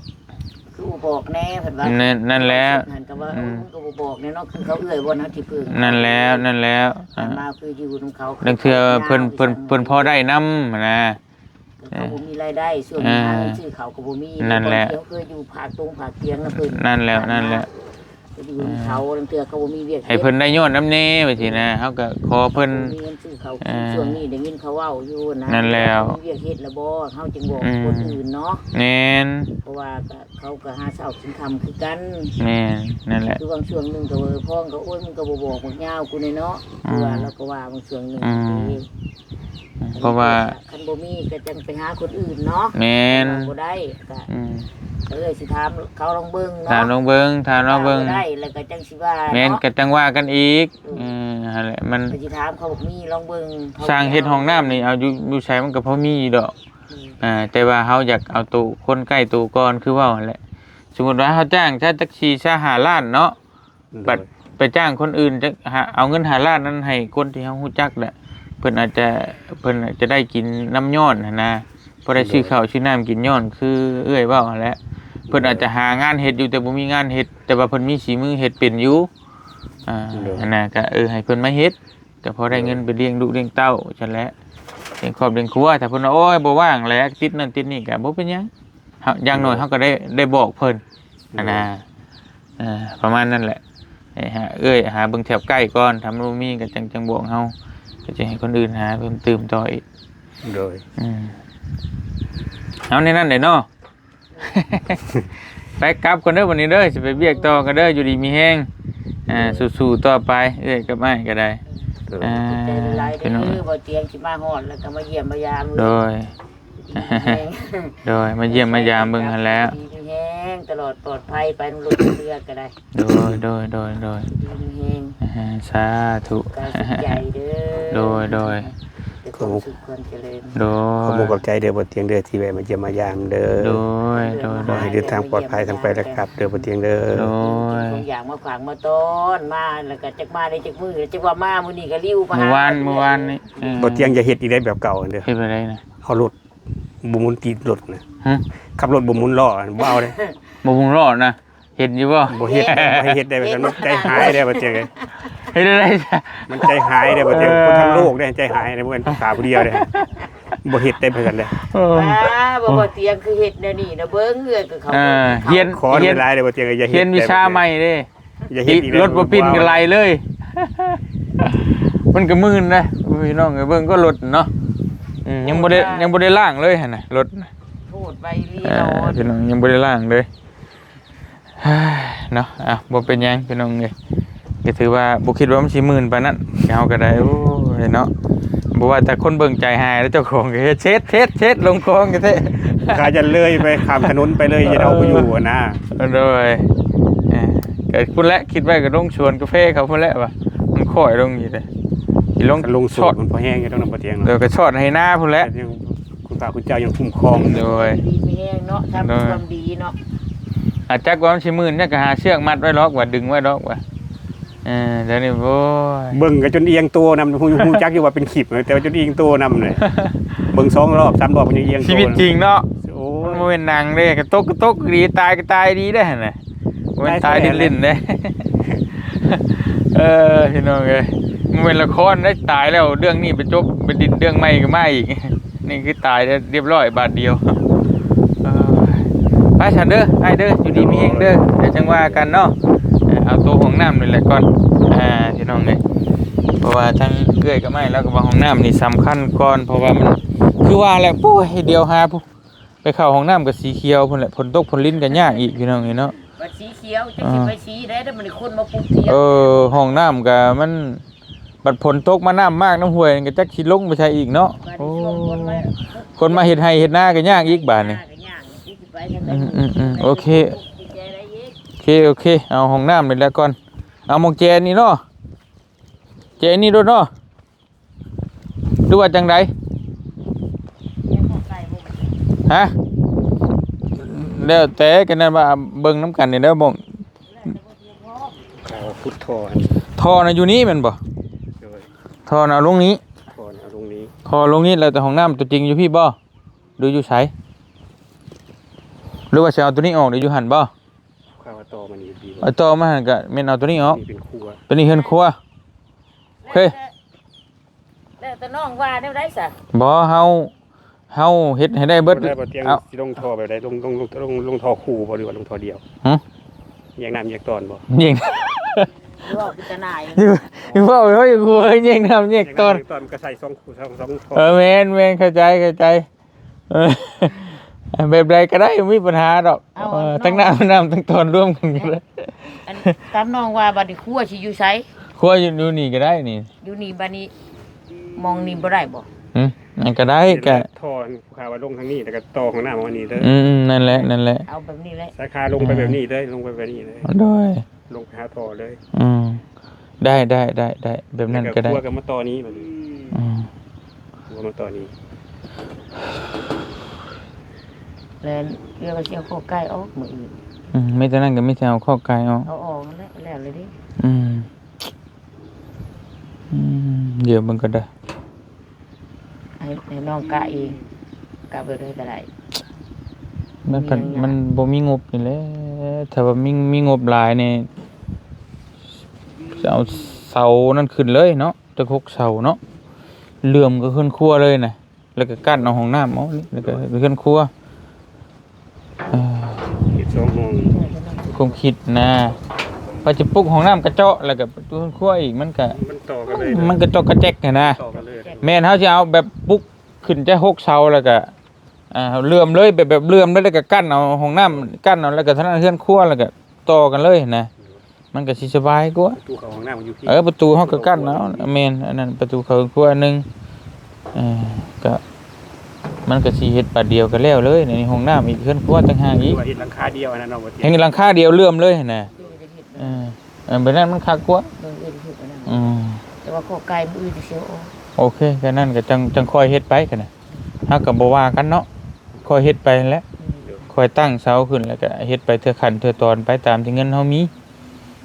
คือบ่บอกแน่เพิ่นว่า นั่นแล้ว หันก็ว่าโอ๊ยมึงก็บ่บอกแน่เนาะคือเขาเอื้อยบ่เนาะที่พึ่ง นั่นแล้วมาคืออยู่นำเขา นั่นคือเพิ่นพอได้นำนะ เขาบ่มีรายได้ส่วนหาเงินซื้อเขาก็บ่มี นั่นแหละ เดี๋ยวเคยอยู่ภาคตรงภาคเตียงนะเพิ่น นั่นแล้ว อยู่นำเขาลางเทื่อเขาบ่มีเวียก ให้เพิ่นได้ยอดน้ำแน่ไปสินะเฮาก็ขอเพิ่น มีเงินซื้อเขาช่วงนี้ได้ยินเขาเว้าอยู่นะ นั่นแล้ว มีเวียกเฮ็ดแล้วบ่เฮาจึงบอกคนอื่นเนาะ แม่น เพราะว่าก็เขาก็หาเช้ากินค่ำคือกัน แม่นนั่นแหละ คือบางช่วงหนึงก็พ้องก็โอ้ยมึงก็บ่บอกมึงยาวกูนี่เนาะคือว่าเราก็ว่าบางช่วงหนึง เพราะว่า คันบ่มีก็จังไปหาคนอื่นเนาะ แม่น บ่ได้ก็สิถามเขาลองเบิ่งเนาะ ถามลองเบิ่ง บ่ได้แล้วก็จังสิว่า แม่น เนาะ ก็จังว่ากันอีกนั่นแหละมัน ก็สิถามเขาบอกมีลองเบิ่ง สร้างเฮ็ดห้องน้ำนี่เอาอยู่ใช้มันก็พอมีดอกแต่ว่าเฮาอยากเอาตู้คนใกล้ตู้ก่อนคือว่าหั่นแหละสมมุติว่าเฮาจ้างถ้าจัก4ซะ5ล้านเนาะบัดไปจ้างคนอื่นจักเอาเงิน5ล้านนั้นให้คนที่เฮาฮู้จักแหละเพิ่นอาจจะได้กินน้ำย้อนหั่นนะบ่ได้ซื้อข้าวซื้อน้ำกินย้อนคือเอื้อยเว้าหั่นแหละเพิ่นอาจจะหางานเฮ็ดอยู่แต่บ่มีงานเฮ็ดแต่ว่าเพิ่นมีฝีมือเฮ็ดเป็นอยู่อันน่ะก็ให้เพิ่นมาเฮ็ดก็พอได้เงินไปเลี้ยงลูกเลี้ยงเต้าซั่นแหละเลี้ยงครอบเลี้ยงครัวถ้าเพิ่นว่าโอ้ยบ่ว่างแหละติดนั่นติดนี่ก็บ่เป็นหยังเฮาอย่างน้อยเฮาก็ได้บอกเพิ่นอันน่ะประมาณนั้นแหละหาเบิ่งแถวใกล้ก่อนถ้ามันบ่มีก็จังบอกเฮาก็จะให้คนอื่นหาเพิ่มเติมต่ออีกโดยเอาในนั้นได้เนาะ ไปกลับกันเด้อวันนี้เด้อสิไปเบียกต่อกันเด้ออยู่ดีมีแห้งสู้ๆต่อไปกับอ้ายก็ได้ใจละลายเด้อบ่เตียงสิมาฮอดแล้วก็มาเยี่ยมมายาม โดยมาเยี่ยมมายามเบิ่งหั่นแล้วดีมีแห้งตลอดปลอดภัยไปนำรถเรือก็ได้โดยดีมีแห้งสาธุ กายสุขใจเด้อโดยความสุขความเจริญขอบคุณใจเด้อบ่เตียงเด้อที่แวะมาเยี่ยมมายามเด้อโดยขอให้เดินทางปลอดภัยทั้งไปและกลับเด้อบ่เตียงเด้อโดยทุกอย่างมาขวางมาต้อนมาแล้วก็จักมาได้จักมื้อจักว่ามามื้อนี้ก็ริ้วมาเมื่อวานนี่บ่เตียงอย่าเฮ็ดอีกได้แบบเก่าเด้อเฮ็ดบ่ได้นะเอารถบ่หมุนตีรถนะขับรถบ่หมุนล้อบ่เอาเด้บ่หมุนล้อนะเฮ็ดอยู่บ่บ่เฮ็ดบ่เฮ็ดได้แบบนั้นใจหายได้บ่เตียงเอ้ยเฮ็ดได้มันใจหายได้บ่เตียงคนทั้งโลกได้ใจหายได้บ่แม่นภาษาผู้เดียวเด้บ่เฮ็ดได้เพิ่นเลยบ่เตียงคือเฮ็ดแนวนี้นะเบิ่งเอื้อยคือเขาเฮียนขอหลายๆเด้อบ่เตียงอย่าเฮ็ดเฮียนวิชาใหม่เด้อย่าเฮ็ดอีกรถบ่ปิ้นกันไหลเลยมันก็มื่นนะพี่น้องเบิ่งก็รถเนาะยังบ่ได้ล้างเลยหั่นน่ะรถพูดไปลีเนาะพี่น้องยังบ่ได้ล้างเลยเนาะบ่เป็นหยังพี่น้องเอ้ยก็ถือว่าบ่คิดว่ามันสิมื่นปานนั้นเฮาก็ได้โอ้ยเนาะบ่ว่าแต่คนเบิ่งใจหายแล้วเจ้าของก็เฮ็ดเช็ดลงคลองก็แท้กาจะเลยไปข้ามถนนไปเลยอย่าเอาไปอยู่นะโดยก็คุณและคิดไว้ก็ลงชวนกาแฟเขาพุ่นแหละว่ามันค่อยลงอยู่เด้สิลงสดมันพอแห้งอยู่ตรงนั้นบ่เตียงเนาะก็ชอดให้หน้าพุ่นแหละคุณป้าคุณเจ้ายังคุ้มครองโดยดีมีแห้งเนาะทำความดีเนาะอาจจักว่ามันสิมื่นเนี่ยก็หาเชือกมัดไว้ล็อกว่าดึงไว้ล็อกว่าเดี๋ยวนี้โว้ยเบิ่งก็จนเอียงตัวนำฮู้จักอยู่ว่าเป็นขีบแต่ว่าจนเอียงตัวนำเลยเบิ่ง2รอบ3รอบมันยังเอียงตัวชีวิตจริงเนาะโอ้มันบ่เป็นหนังเด้กระตกดีตายก็ตายดีได้หั่นน่ะบ่เป็นตายเล่นๆเด้พี่น้องเอ้ยมันเป็นละครได้ตายแล้วเรื่องนี้ไปจบไปดินเรื่องใหม่ก็มาอีกนี่คือตายเรียบร้อยบาทเดียวไปฉันเด้อไอ้เด้ออยู่ดีมีเองเด้อเดี๋ยวจังว่ากันเนาะเอาตัวห้องน้ำนี่แหละก่อนพี่น้องเลยเพราะว่าทั้งเกลือกับไม้แล้วก็ว่าห้องน้ำนี่สำคัญก่อนเพราะว่ามันคือว่าแหละปุ้ยเดียวหาปุ๊ไปเข้าห้องน้ำกับสีเขียวพุ่นแหละผลตกผลลิ้นกันยากอีกพี่น้องเนาะสีเขียวจะกินไปสีได้แต่มันคนมาปลุกเสียห้องน้ำกับมันบัดผลตกมาน้ำมากน้ำห้วยก็จักขี้ลงไปใช้อีกเนาะคนมาเห็ดไห้เห็ดหน้ากันยากอีกบาทนี่โอเคเอาห้องน้ำนี่แล้วก่อนเอามองเจนี่เนาะเจนี่ด้วยเนาะดูว่าจังไดฮะแล้วแต่กันนั่นว่าเบิ่งน้ำกันนี่แล้วบ่พุทธท่อน่ะอยู่นี้แม่นบ่ท่อน่ะลงนี้ท่อน่ะลงนี้ท่อ อลงนี่แล้วแต่ห้องน้ำตัวจริงอยู่พี่บ่ดูอยู่ไสหรือว่าสิเอาตัวนี้ออกเดี๋ยวอยู่หั่นบ่ ข้าวต่อมันนี่ดี เอาต่อมาหั่นก็แม่นเอาตัวนี้ออก นี่เป็นครัว ตัวนี้เฮือนครัวโอเค แล้วแต่น้องว่าได้ได้ซะ บ่เฮาเฮ็ดให้ได้เบิด ได้บ่เตียง เอา สิลงท่อแบบใดลงท่อคู่บ่หรือว่าลงท่อเดียว หึ แยกน้ำแยกตอนบ่ ยิง หรือว่าพิจารณาอยู่ อยู่เว้าเฮ้ยกูเฮ้ยยิงทำยิงต้น แยกตอนก็ใส่2คู่2ท่อ แม่นเข้าใจเออแบบใดก็ได้ไม่มีปัญหาดอกทั้งน้ำทั้งตอนร่วมกันอยู่เลย อันตามน้องว่าบัดนี้ครัวสิอยู่ไส ครัวอยู่ดูนี่ก็ได้นี่ อยู่นี่บัดนี้มองนี่บ่ได้บ่ มันก็ได้ก็ ท่อผู้ขาว่าลงทางนี้แล้วก็ต่อของน้ำมานี่เด้อ นั่นแหละ เอาแบบนี้แหละ สาขาลงไปแบบนี้เลยลงไปแบบนี้เลย ด้วย ลงไปหาท่อเลย ได้แบบนั้นก็ได้ ครัวกับมาต่อนี้แบบนี้ ครัวมาต่อนี้ แล้วเรียกว่าสิเอาข้อไก่ออกมื้ออื่น ไม่แต่นั้นก็ไม่ใช่เอาข้อไก่เอา เอาออกแล้วเลยดิ เดี๋ยวมันก็ได้ ให้น้องกะเองกะไปเลยก็ได้ มันบ่มีงบนี่แหละถ้าว่ามีงบหลายนี่จะเอาเสานั่นขึ้นเลยเนาะจะ6เสาเนาะเหลื่อมก็ขึ้นครัวเลยน่ะแล้วก็กั้นเอาห้องน้ำเอาแล้วก็ขึ้นครัว เฮ็ด2ห้อง คงคิดนะพอจะปลุกห้องน้ำกระเจาะแล้วก็ประตูครัวอีกมันก็ มันต่อกันเลย มันกระจอกกระแจกนะ ต่อกันเลย แม่นเฮาสิเอาแบบปลุกขึ้นจะ6เสาแล้วก็เลื่อมเลยแบบเลื่อมแล้วก็กั้นเอาห้องน้ำกั้นเอาแล้วก็เท่านั้นเฮือนครัวแล้วก็ต่อกันเลยนะมันก็สิสบายกว่า ตู้เขาห้องน้ำมันอยู่พี่ ประตูเฮาก็กั้นเอาแม่นอันนั้นประตูเข้าครัวนึงก็มันก็สิเฮ็ดบาดเดียวก็แล้วเลยในห้องน้ำอีกเฮือนครัวต่างหากอีก ว่าเฮ็ดหลังคาเดียวอันนั้นเนาะบ่เตีย แห่งหลังคาเดียวเลื่อมเลยนะแบบนั้นมันคักกว่า เบิ่งเฮ็ดอันนั้น Ừ. แต่ว่าข้อไก่มื้ออื่นสิเสียวออก โอเคแค่นั้นก็จังค่อยเฮ็ดไปกันนะเฮาก็บ่ว่ากันเนาะค่อยเฮ็ดไปนั่นแหล้วค่อยตั้งเสาขึ้นแล้วก็เฮ็ดไปเทื่อขั้นเทื่อตอนไปตามที่เงินเฮามี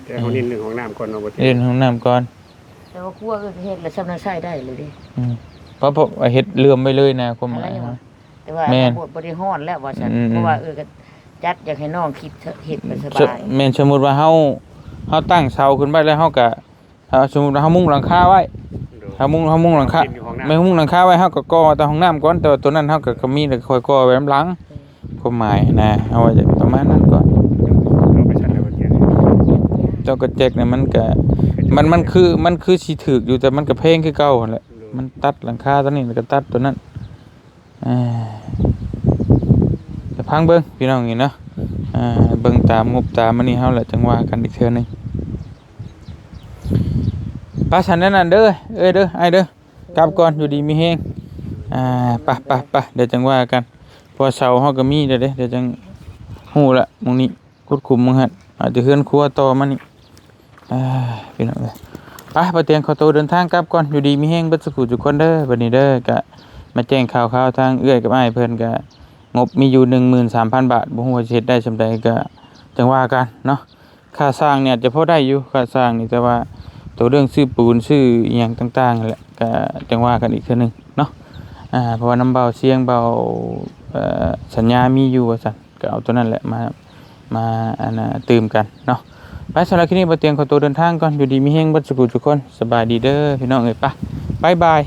แต่เขานิดหนึงห้องน้ำก่อนเนาะบ่เตีย เล่นห้องน้ำก่อน แต่ว่าครัวก็เฮ็ดแล้วสำนักใช้ได้เลยดิ เพราะเฮ็ดเลื่อมไปเลยนะความหมาย แต่ว่าบ่ได้ฮ้อนแล้วว่าซั่นเพราะว่าก็จัดอยากให้น้องคิดเฮ็ดไปสบาย แม่นสมมุติว่าเฮาตั้งเสาขึ้นไปแล้วเฮาก็สมมุติว่าเฮามุงหลังคาไว้เฮามุงหลังคาไม่มุงหลังคาไว้เฮาก็ก่อแต่ห้องน้ำก่อนแต่ว่าตัวนั้นเฮาก็มีแล้วค่อยก่อไว้หลังความหมายนะเอาไว้จะประมาณนั้นก่อน เอาไปชั้นแล้วบ่เตีย เจ้ากระแจกเนี่ยมันก็มันคือสิถูกอยู่แต่มันก็แพงคือเก่าหั่นแหละมันตัดหลังคาตัวนี้แล้วก็ตัดตัวนั้นแต่พังเบิ่งพี่น้องนี่เนาะเบิ่งตามงบตามมันนี่เฮาแหละจังว่ากันอีกเทื่อนึงป้าฉันนั่นเด้อเด้อไอ้เด้อกลับก่อนอยู่ดีมีแฮงไปเดี๋ยวจังว่ากันพอเสาเฮาก็มีเดี๋ยวจังฮู้ละหมู่นี้กุดคุมมึงหั่นอาจจะเฮือนครัวต่อมานี่พี่น้องเอ้ยไปบ่เตียงขอตัวเดินทางกลับก่อนอยู่ดีมีแฮงเบิดสุขทุกคนเด้อบัดนี้เด้อก็มาแจ้งข่าวทางเอื้อยกับอ้ายเพิ่นก็งบมีอยู่ 13,000 บาทบ่ฮู้ว่าสิเฮ็ดได้ส่าใดก็จังว่ากันเนาะค่าสร้างเนี่ยจะพอได้อยู่ค่าสร้างนี่แต่ว่าตัวเรื่องซื้อปูนซื้ออีหยังต่างๆนั่นแหละก็จังว่ากันอีกเทื่อนึงเนาะเพราะว่าน้ำเบาเสียงเบาสัญญามีอยู่ว่าซั่นก็เอาตัวนั้นแหละมาอันน่ะตื่มกันเนาะไปสำหรับคลิปนี้บ่เตียงขอตัวเดินทางก่อนอยู่ดีมีแฮงเบิดสุขทุกคนสบายดีเด้อพี่น้องเอ้ยไปบ๊ายบาย